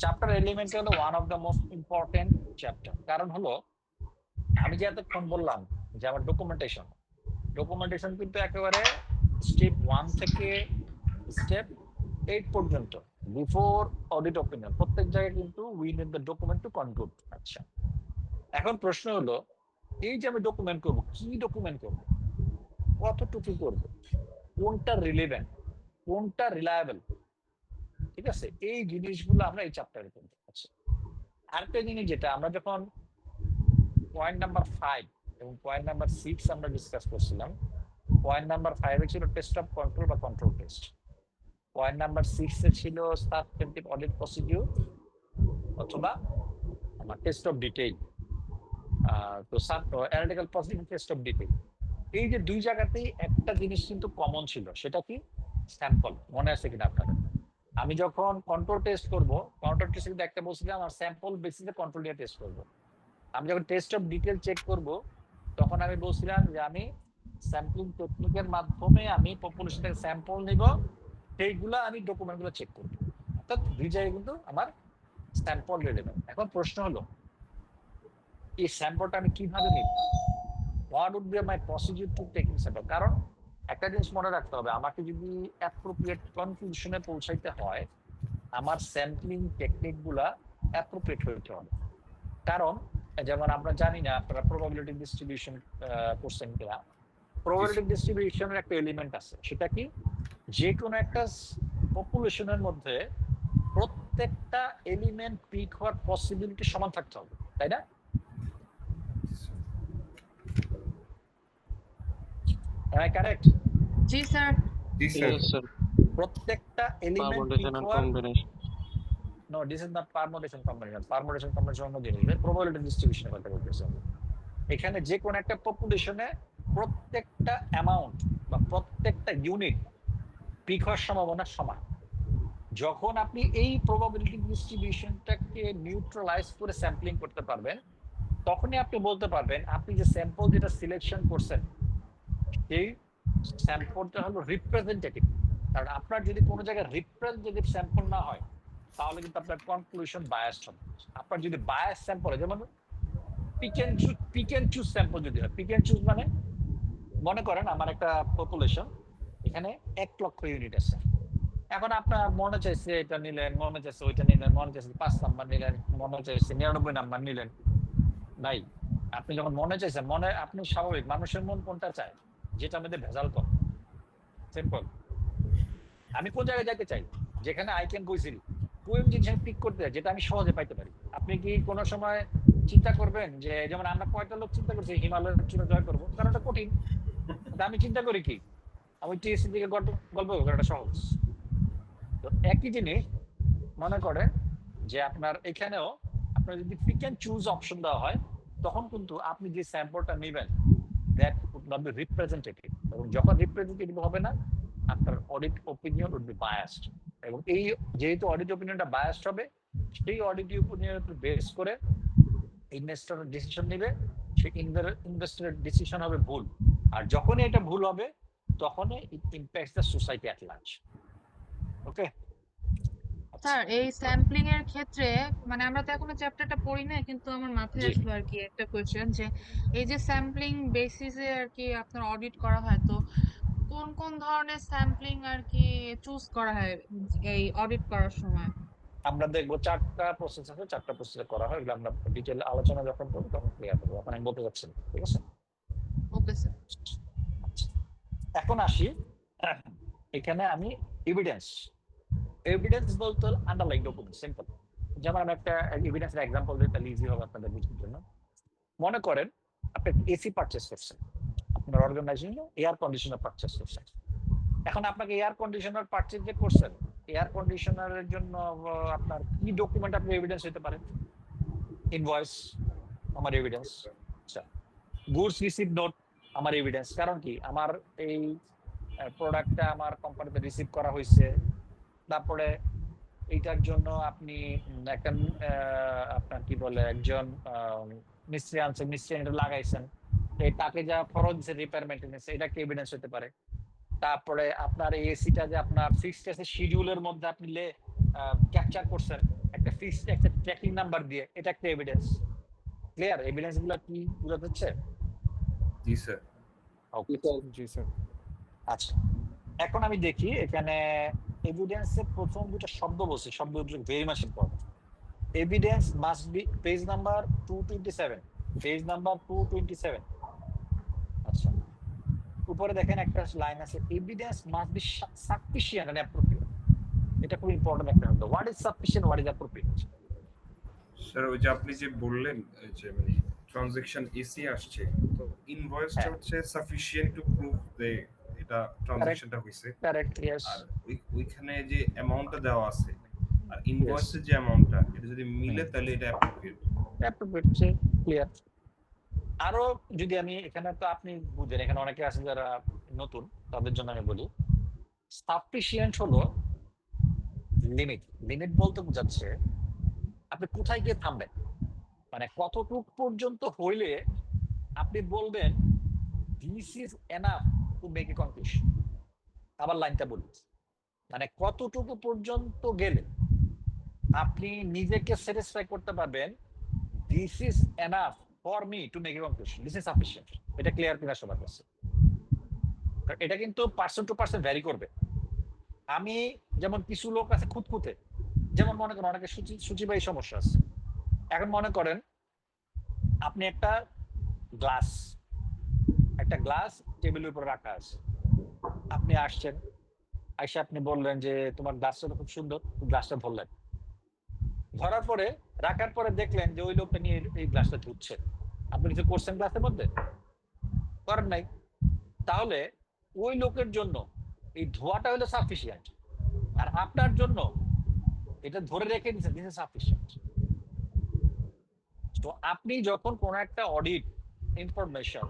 চ্যাপ্টার এলিমেন্টারি হলো one of the most important chapter. কারণ হলো আমি যে এতক্ষণ বললাম যে আমার ডকুমেন্টেশন কিন্তু একেবারে স্টেপ 1 থেকে স্টেপ 8 পর্যন্ত, বিফোর অডিট অপিনিয়ন, প্রত্যেক জায়গায় কিন্তু we need the document to conclude. আচ্ছা, এখন প্রশ্ন হলো, এই যে আমি ডকুমেন্ট করব, কি ডকুমেন্ট করব, কতটুকু করব, কোনটা রিলেভেন্ট, কোনটা রিলায়েবল, ঠিক আছে, এই জিনিসগুলো আমরা এই চ্যাপ্টারে করব। আচ্ছা, আরেকটা জিনিস যেটা আমরা যখন পয়েন্ট নাম্বার 5 এবং পয়েন্ট নাম্বার 6 আমরা ডিসকাস করছিলাম, পয়েন্ট নাম্বার 5 এ ছিল টেস্ট অফ কন্ট্রোল বা কন্ট্রোল টেস্ট, পয়েন্ট নাম্বার 6 এ ছিল সাবস্টেন্টিভ অডিট প্রসিডিউর অথবা আমার টেস্ট অফ ডিটেইল, তো analytical procedure, test of detail. এই যে দুই জায়গাতেই একটা জিনিস কিন্তু কমন ছিল, সেটা কি? স্যাম্পল। মনে আছে কিনা আপনাদের? আমি যখন কন্ট্রোল টেস্ট করব, কন্ট্রোল টেস্ট কিন্তু একটা বলছিলাম আমার স্যাম্পল বেসিসে কন্ট্রোল দিয়ে টেস্ট করব। আমি যখন টেস্ট অফ ডিটেইল চেক করব, তখন আমি বলছিলাম যে আমি স্যাম্পলিং টেকনিকের মাধ্যমে আমি পপুলেশন থেকে স্যাম্পল নিব, সেইগুলো আমি ডকুমেন্টগুলো চেক করব। অর্থাৎ দুই জায়গায় কিন্তু আমার স্যাম্পল রিলেভেন্ট। এখন প্রশ্ন হলো, এই স্যাম্পলটা আমি কিভাবে নিব? What would be my procedure to taking sample? কারণ একটা জিনিস মনে রাখতে হবে, আমাকে যদি অ্যাপ্রোপ্রিয়েট কনক্লুশনে পৌঁছাইতে হয়, আমার স্যাম্পলিং টেকনিক গুলা অ্যাপ্রোপ্রিয়েট হইতে হবে। কারণ যেমন আমরা জানি না আপনারা প্রবাবিলিটি ডিস্ট্রিবিউশন করছেন কিনা। প্রবাবিলিটি ডিস্ট্রিবিউশনের একটা এলিমেন্ট আছে, সেটা কি যে কোনো একটা পপুলেশনের মধ্যে প্রত্যেকটা এলিমেন্ট পিক হওয়ার পসিবিলিটি সমান থাকতে হবে, তাই না? কারেক্ট? জি স্যার। প্রত্যেকটা এলিমেন্ট পিক হওয়ার no this is not permutation combination. Permutation combination অন্য জিনিস, প্রবাবিলিটি ডিস্ট্রিবিউশনের কথা বলতেছি আমি। এখানে যে কোনো একটা পপুলেশনে প্রত্যেকটা অ্যামাউন্ট বা প্রত্যেকটা ইউনিট পিক হওয়ার সম্ভাবনা সমান। যখন আপনি এই প্রবাবিলিটি ডিস্ট্রিবিউশনটাকে নিউট্রালাইজ করে স্যাম্পলিং করতে পারবেন, তখনই আপনি বলতে পারবেন আপনি যে স্যাম্পল যেটা সিলেকশন করছেন সেই স্যাম্পলটা হলো রিপ্রেজেন্টেটিভ। কারণ আপনার যদি কোনো জায়গায় রিপ্রেজেন্টেটিভ স্যাম্পল না হয় তাহলে কিন্তু আপনার কনক্লুশন বায়াসড হবে। আপনার যদি বায়াস স্যাম্পল হয়, যেমন পিক এন্ড চুজ স্যাম্পল যদি হয়, পিক এন্ড চুজ মানে মনে করেন আমার একটা পপুলেশন, এখানে 1 লক্ষ ইউনিট আছে। এখন আপনার মনে চাইছে এটা নিলেন, মনে চাইছে ওইটা নিলেন, মনে চাইছে 5 নাম্বার নিলেন, মনে চাইছে 99 নাম্বার নিলেন। নাই, আপনি যখন মনে চাইছেন, মনে আপনি স্বাভাবিক মানুষের মন কোনটা চায়, যেটা আমাদের ভেজাল কম। সিম্পল। আমি কোন জায়গায় যাইতে চাই, যেখানে আই ক্যান গো ইজিলি, কোন জিনিস পিক করতে চাই যেটা আমি সহজে পাইতে পারি। আপনি কি কোনো সময় চিন্তা করবেন যে যেমন আমরা কয়টা লোক চিন্তা করছি হিমালয়ের চূড়া জয় করবো, কারণ এটা কঠিন। আমি চিন্তা করি কি আমি টিএসসি দিকে গল্প এটা সহজ। তো একই জিনিস মনে করে যে আপনার এখানেও আপনার যদি পিক এন্ড চুজ অপশন দেওয়া হয়, তখন কিন্তু আপনি যে স্যাম্পলটা নেবেন that would not be representative, এবং যখন রিপ্রেজেন্টেটিভ হবে না আপনার audit opinion would be biased. এবং এই যেহেতু অডিট ওপিনিয়নটা বায়াসড হবে, সেই অডিট ওপিনিয়নের উপর বেস করে ইনভেস্টর ডিসিশন নেবে, সেই ইনভেস্টরের ডিসিশন হবে ভুল। আর যখনই এটা ভুল হবে তখনই it impacts the society at large. Okay sir এই স্যাম্পলিং এর ক্ষেত্রে মানে আমরা তো এখনো চ্যাপ্টারটা পড়ি না, কিন্তু আমার মাথায় জি। আসলো আর কি একটা কোয়েশ্চেন, যে এই যে স্যাম্পলিং বেসিসে আর কি আপনার অডিট করা হয়, তো কোন কোন ধরনের স্যাম্পলিং আর কি চুজ করা হয় এই অডিট করার সময়? আমরা দেখবো 4টা প্রসেস আছে, 4টা প্রসেসে করা হয়। এগুলো আমরা ডিটেইল আলোচনা যখন করবো তখন ক্লিয়ার করবো, এখন আমি বলতে যাচ্ছি না, ঠিক আছে? Okay sir. এখন আসি, এখানে আমি এভিডেন্স বলতে আন্ডারলাইন ডকুমেন্ট, সিম্পল। যেমন আমি একটা এভিডেন্সের এক্সাম্পল দিই, তাহলে ইজি হবে আপনাদের বুঝার জন্য। মনে করেন আপনি এসি পারচেস করছেন, আপনার অর্গানাইজেশন এয়ার কন্ডিশনার পারচেস করছেন। এখন আপনাকে এয়ার কন্ডিশনার পারচেস যে করছেন, এয়ার কন্ডিশনারের জন্য আপনার কি ডকুমেন্ট আপনি এভিডেন্স হতে পারে? ইনভয়েস আমার এভিডেন্স, আচ্ছা। গুডস রিসিভ নোট আমার এভিডেন্স, কারণ কি আমার এই প্রোডাক্টটা আমার কোম্পানিতে রিসিভ করা হয়েছে। তারপরে এইটার জন্য আপনি একটা আপনার কি বলে একজন মিস্ত্রি আনছে, মিস্ত্রি এটা লাগাইছেন, তাকে যা খরচ দিচ্ছে রিপেয়ার মেইনটেনেন্স, এটা কি এভিডেন্স হতে পারে। তারপরে আপনার এই এসিটা যে আপনার ফিক্সড আছে শিডিউলের মধ্যে আপনি ক্যাপচার করছেন একটা ফিক্সড একটা ট্র্যাকিং নাম্বার দিয়ে, এটা একটা এভিডেন্স। ক্লিয়ার? এভিডেন্স গুলো কি বুঝা যাচ্ছে? জি স্যার। ওকে জি স্যার। আচ্ছা, এখন আমি দেখি এখানে এভিডেন্সের প্রথম দুটো শব্দ বলছি, শব্দ দুটো very much important. Evidence must be, page number 227, page number 227। আচ্ছা, উপরে দেখেন একটা লাইন আছে, evidence must be sufficient and appropriate. এটা খুব ইম্পর্টেন্ট একটা শব্দ। What is sufficient, what is appropriate? Sir ওই যে আপনি যে বললেন যে মানে ট্রানজাকশন এসি আসছে, তো ইনভয়েসটা হচ্ছে সাফিসিয়েন্ট টু প্রুভ যে এটা ট্রানজাকশনটা হইছে। Correct, yes. আর ওইখানে যে অ্যামাউন্টটা দেওয়া আছে আর ইনভয়েসের যে অ্যামাউন্টটা, এটা যদি মিলে তাহলে এটা অ্যাপ্রোপ্রিয়েট। Appropriate, clear. আরো যদি আমি এখানে, তো আপনি বুঝেন এখানে অনেকে আছে যারা নতুন, তাদের জন্য আমি বলি সাফিসিয়েন্ট হলো লিমিট। লিমিট বলতে বোঝাচ্ছে আপনি কোথায় গিয়ে থামবেন, মানে কতটুক পর্যন্ত হইলে আপনি বলবেন this is enough to make a conclusion. আবার লাইনটা বলি, মানে কতটুকু পর্যন্ত গেলে আপনি নিজেকে স্যাটিসফাই করতে পারবেন this is enough for me to make a conclusion, this is sufficient. এটা ক্লিয়ার কিনা সবার কাছে? এটা কিন্তু পার্সন টু পার্সন ভ্যারি করবে। আমি যেমন কিছু লোক আছে খুঁতখুঁতে, যেমন মনে করেন অনেকে সূচিবাহী সমস্যা আছে। এখন মনে করেন আপনি একটা গ্লাস টেবিলের উপর রাখা আছে, আপনি আসছেন, আইসা আপনি বললেন যে তোমার গ্লাসটা খুব সুন্দর, গ্লাসটা ধরলেন, ধরার পরে রাখার পরে দেখলেন যে ওই লোকটা নিয়ে এই গ্লাসটা ধুচ্ছে, আপনি কিছু করছেন গ্লাসের মধ্যে? করেন নাই। তাহলে ওই লোকের জন্য এই ধোয়াটা হলো সাফিসিয়েন্ট, আর আপনার জন্য এটা ধরে রেখে দিচ্ছেন দিস ইজ সাফিসিয়েন্ট। তো আপনি যখন কোন একটা অডিট ইনফরমেশন,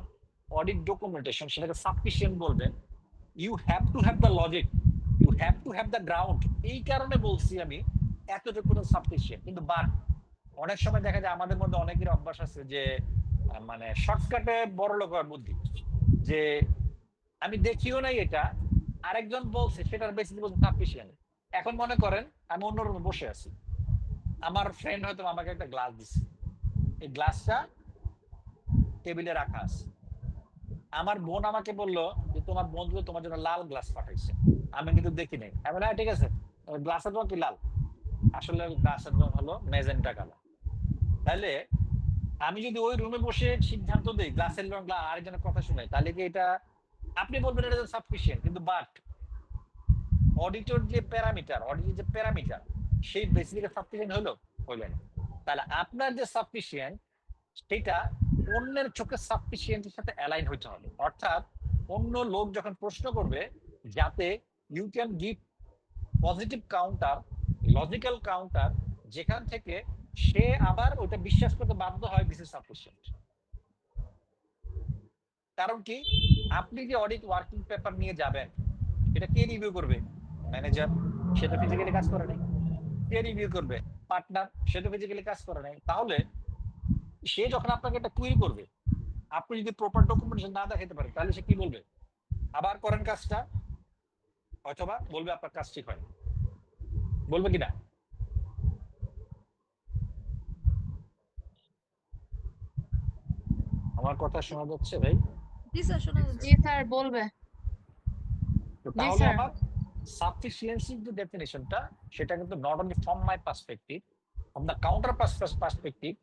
অডিট ডকুমেন্টেশন সেটাকে সাফিসিয়েন্ট বলবেন, you have to have the logic, you have to have the ground. এই কারণে বলছি আমি এতটুকু সাফিসিয়েন্ট। কিন্তু বাট অনেক সময় দেখা যায় আমাদের মধ্যে অনেকের অভ্যাস আছে যে মানে শর্টকাটে বড় লোক হওয়ার বুদ্ধি, যে আমি দেখিও নাই এটা, আরেকজন বলছে সেটার বেসিস বলছে সাফিসিয়েন্ট। এখন মনে করেন আমি অন্য রুমে বসে আছি, আমার ফ্রেন্ড হয়তো আমাকে একটা গ্লাস দিচ্ছে, এই গ্লাসটা টেবিলে রাখা আছে, আমার বোন আমাকে বললো যে তোমার বন্ধু তোমার জন্য লাল গ্লাস পাঠাইছে, আমি কিন্তু দেখি নাই। আমি বললাম, ঠিক আছে, গ্লাসের রং কি লাল? আসলে গ্লাসের রং হলো মেজেন্টা কালার। তাহলে আমি যদি ওই রুমে বসে সিদ্ধান্ত দিই গ্লাসের রং আরেকজনের কথা শুনে, তাহলে কি এটা আপনি বলবেন এটা সাফিসিয়েন্ট, কিন্তু বাট অডিটর যে প্যারামিটার সেই বেসিক্যালি সাফিসিয়েন্ট হইলেন। তাহলে আপনার যে সাফিসিয়েন্ট সেটা অন্যের চোখে সাফিসিয়েন্টের সাথে অ্যালাইন হইতে হবে। অর্থাৎ অন্য লোক যখন প্রশ্ন করবে, যাতে you can give positive counter, logical counter, যেখান থেকে সে আবার ওটা বিশ্বাস করতে বাধ্য হয় দিস ইজ সাফিসিয়েন্ট। কারণ কি, আপনি যে অডিট ওয়ার্কিং পেপার নিয়ে যাবেন এটা কে রিভিউ করবে? ম্যানেজার, সে তো ফিজিক্যালি কাজ করে নাই। কে রিভিউ করবে? পার্টনার, সে তো ফিজিক্যালি কাজ করে নাই। তাহলে সে যখন আপনাকে একটা কুইরি করবে, আপনি যদি প্রপার ডকুমেন্টেশন না দেখাতে পারেন, তাহলে সে কি বলবে? আবার করেন কাজটা, অথবা বলবে আপনার কাজ ঠিক হয়, বলবে কিনা? আমার কথা শোনা যাচ্ছে ভাই? জি স্যার, শোনা যাচ্ছে। জি স্যার, বলবে। জি তাহলে স্যার। আমার সাফিসিয়েন্সির যে ডেফিনিশনটা, সেটা কিন্তু not only from my perspective, from the counter perspective,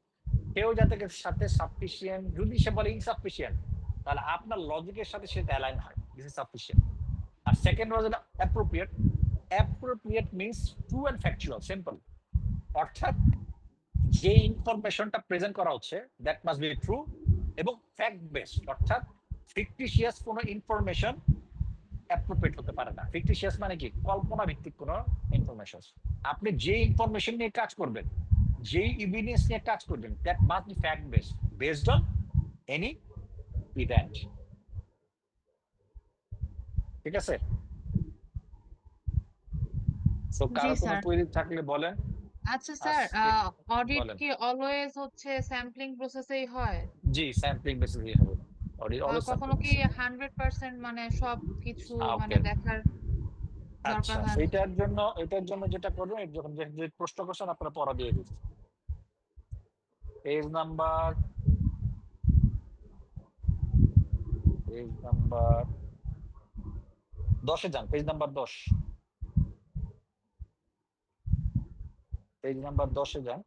কেউ যাতে সাথে সাফিসিয়েন্ট, যদি সে বলে ইনসাফিসিয়েন্ট, তাহলে আপনার লজিকের সাথে সেটা অ্যালাইন হয়, দিস ইজ সাফিসিয়েন্ট। আর second was appropriate. Appropriate means true and factual, simple. অর্থাৎ যে ইনফরমেশনটা প্রেজেন্ট করা হচ্ছে দ্যাট মাস্ট বি ট্রু এবং ফ্যাক্ট বেসড। অর্থাৎ ফিকটিশিয়াস কোনো ইনফরমেশন অ্যাপ্রোপ্রিয়েট হতে পারে না। ফিকটিশিয়াস মানে কি? কল্পনা ভিত্তিক কোনো ইনফরমেশন। আপনি যে ইনফরমেশন নিয়ে কাজ করবেন, যেই এভিডেন্স নিয়ে কাজ করবেন, that must B fact based, based on any event. ঠিক আছে? তো জি কারো কোনো স্যার। কোয়েরি থাকলে বলেন। আচ্ছা স্যার, অডিট বলেন। কি অলওয়েজ হচ্ছে স্যাম্পলিং প্রসেসেই হয়? জি, স্যাম্পলিং বেসিসই হবে। অডিট অলওয়েজ কখনো স্যাম্পলিং। কি 100% মানে সবকিছু মানে ওকে, দেখার দরকার আচ্ছা, হয় না? এটার জন্য যেটা করবেন, যখন যে প্রশ্ন করছেন আপনারা পড়া দিয়ে দিচ্ছেন। পেজ নাম্বার 10-এ যান, পেজ নাম্বার 10, পেজ নাম্বার 10-এ যান।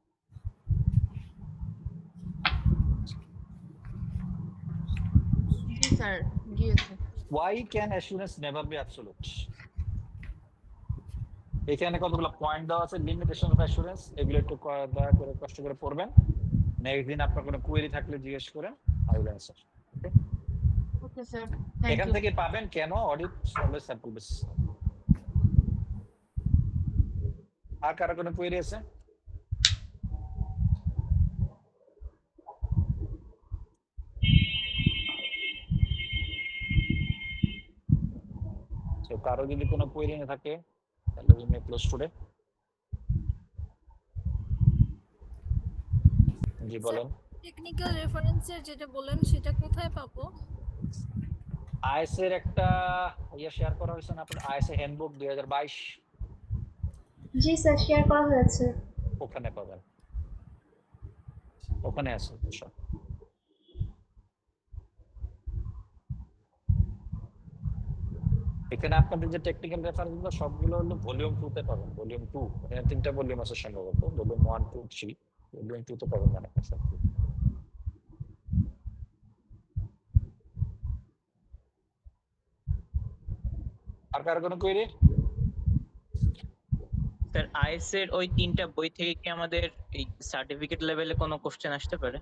জি স্যার, গিয়েছে। Why can assurance never be absolute? এখানে কতগুলো পয়েন্ট দেওয়া আছে, লিমিটেশন অফ অ্যাসুরেন্স, এগুলো একটু দয়া করে কষ্ট করে পড়বেন। নেক্সট দিন আপনার কোনো কোয়েরি থাকলে জিজ্ঞেস করেন, I will answer. Okay sir, thank এখান ইউ। থেকে পাবেন কেন অডিট অলওয়েজ স্যাম্পল বেসিস। আর কারো কোনো কোয়েরি আছে? তো কারো যদি কোনো কোয়েরি না থাকে তাহলে উই মে ক্লোজ টুডে। জি বলেন। টেকনিক্যাল রেফারেন্সের যেটা বললেন সেটা কোথায় পাবো? আইএস এর একটা শেয়ার করা হয়েছে না আপনার, is handbook 2022? G sir, share করা হয়েছে। ওখানে পাবেন, ওখানে আছে সব। এখানে আপনাদের যে টেকনিক্যাল রেফারেন্স গুলো সবগুলো হলো ভলিউম 2 তে পাবেন। ভলিউম 2 এখানে 3টা ভলিউম আছে সম্ভবত, ভলিউম 1 2 3, ভলিউম 2 তে পাবেন মানে আছে। আর কার কোনো কোয়েরি? স্যার আইএস এর ওই 3টা বই থেকে কি আমাদের এই সার্টিফিকেট লেভেলে কোনো কোশ্চেন আসতে পারে?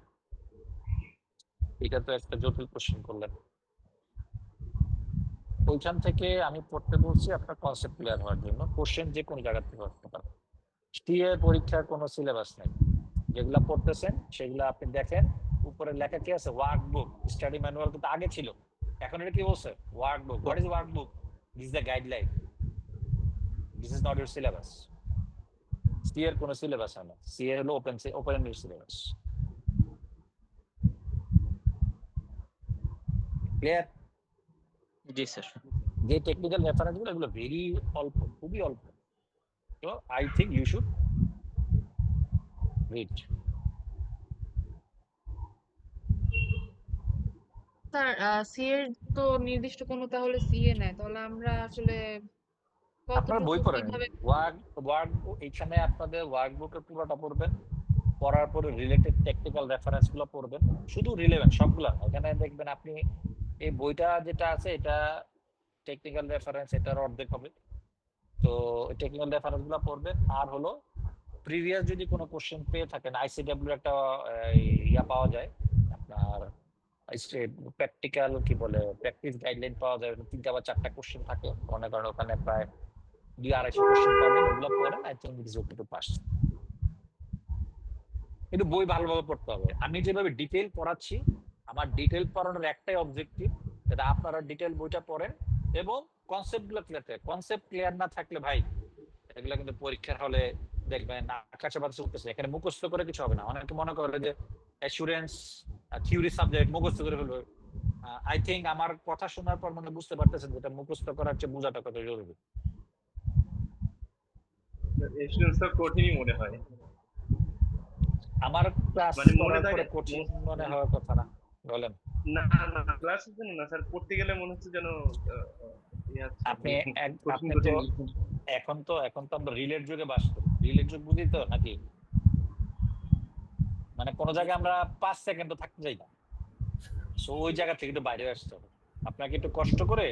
এটা তো একটা জটিল কোশ্চেন করলেন। ওইখান থেকে আমি পড়তে বলছি আপনার কনসেপ্ট ক্লিয়ার হওয়ার জন্য। কোশ্চেন যে কোনো জায়গা থেকে আসতে পারে। টিএ পরীক্ষার কোনো সিলেবাস নেই, যেগুলা পড়তেছেন সেগুলা আপনি দেখেন উপরে লেখা কি আছে, ওয়ার্কবুক স্টাডি ম্যানুয়াল কিন্তু আগে ছিল, এখন এটা কি বলছে workbook. What is workbook? This is the guideline, this is not your syllabus. C এর কোনো সিলেবাস হয় না, সি এর হলো ওপেন এন্ডেড সিলেবাস। ক্লিয়ার? জি স্যার। যে টেকনিক্যাল রেফারেন্স গুলো এগুলো ভেরি অল্প, খুবই অল্প। তো I think you should read. Sir C এর তো নির্দিষ্ট কোনো তাহলে সিএ নেয়, তাহলে আমরা আসলে আপনারা বই কতটুকু পড়েন, কিভাবে ওয়ার্ক এখানে আপনাদের ওয়ার্কবুকের পুরোটা পড়বেন, পড়ার পরে রিলেটেড টেকনিক্যাল রেফারেন্স গুলো পড়বেন, শুধু রিলেভেন্ট সবগুলা। এখানে দেখবেন আপনি এই বইটা যেটা আছে এটা টেকনিক্যাল রেফারেন্স এটার অর্ধেক হবে, তো টেকনিক্যাল রেফারেন্স গুলো পড়বেন। আর হলো প্রিভিয়াস যদি কোনো কোশ্চেন পেয়ে থাকেন, আইসিডব্লিউ একটা ইয়া পাওয়া যায় আপনার, প্র্যাকটিক্যাল কি বলে প্র্যাকটিস গাইডলাইন পাওয়া যায়, 3টা বা 4টা কোশ্চেন থাকে মনে করেন, ওখানে প্রায় 200-250 কোশ্চেন পাবেন, ওগুলো পড়েন। I think it is okay to pass. কিন্তু বই ভালোভাবে পড়তে হবে। আমি যেভাবে ডিটেইল পড়াচ্ছি, আমার ডিটেইল পড়ানোর একটাই অবজেক্টিভ, যেটা আপনারা ডিটেইল বইটা পড়েন এবং কনসেপ্ট গুলো ক্লিয়ার থাকে। কনসেপ্ট ক্লিয়ার না থাকলে ভাই এগুলো কিন্তু পরীক্ষার হলে দেখবেন আকাশে বাতাসে উঠতেছে। এখানে মুখস্থ করে কিছু হবে না। অনেকে মনে করে যে অ্যাসুরেন্স থিওরি সাবজেক্ট মুখস্থ করে ফেলবে। আই থিঙ্ক আমার কথা শোনার পর মনে বুঝতে পারতেছেন যেটা মুখস্থ করার চেয়ে বোঝাটা কত জরুরি। এসিউন্সটা কঠিনই মনে হয়। আমার ক্লাস মানে মনে করার থাকে পরে কঠিন মনে হওয়ার কথা না, বলেন। না না ক্লাসের জন্য না স্যার, পড়তে গেলে মনে হচ্ছে যেন আপনি কঠিন আপনি তো কঠিন এখন তো আমরা রিলের যুগে বাস করি। রিলের যুগ বুঝি তো নাকি? মানে কোন জায়গায় আমরা 5 সেকেন্ডও থাকতে যাই না। সো ওই জায়গা থেকে একটু বাইরে আসতে হবে। আপনাকে একটু কষ্ট করে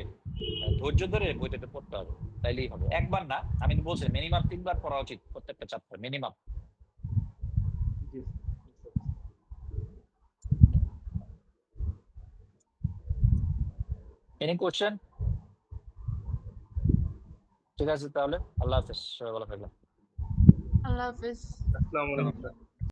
ধৈর্য ধরে বইটাতে পড়তে হবে, তাইলেই হবে। একবার না, আমি তো বলছি মিনিমাম 3 বার পড়া উচিত প্রত্যেকটা চ্যাপ্টার, মিনিমাম। Any question? ঠিক আছে তাহলে আল্লাহ হাফেজ, সবাই ভালো থাকবেন। আল্লাহ হাফেজ। আসসালামু আলাইকুম স্যার।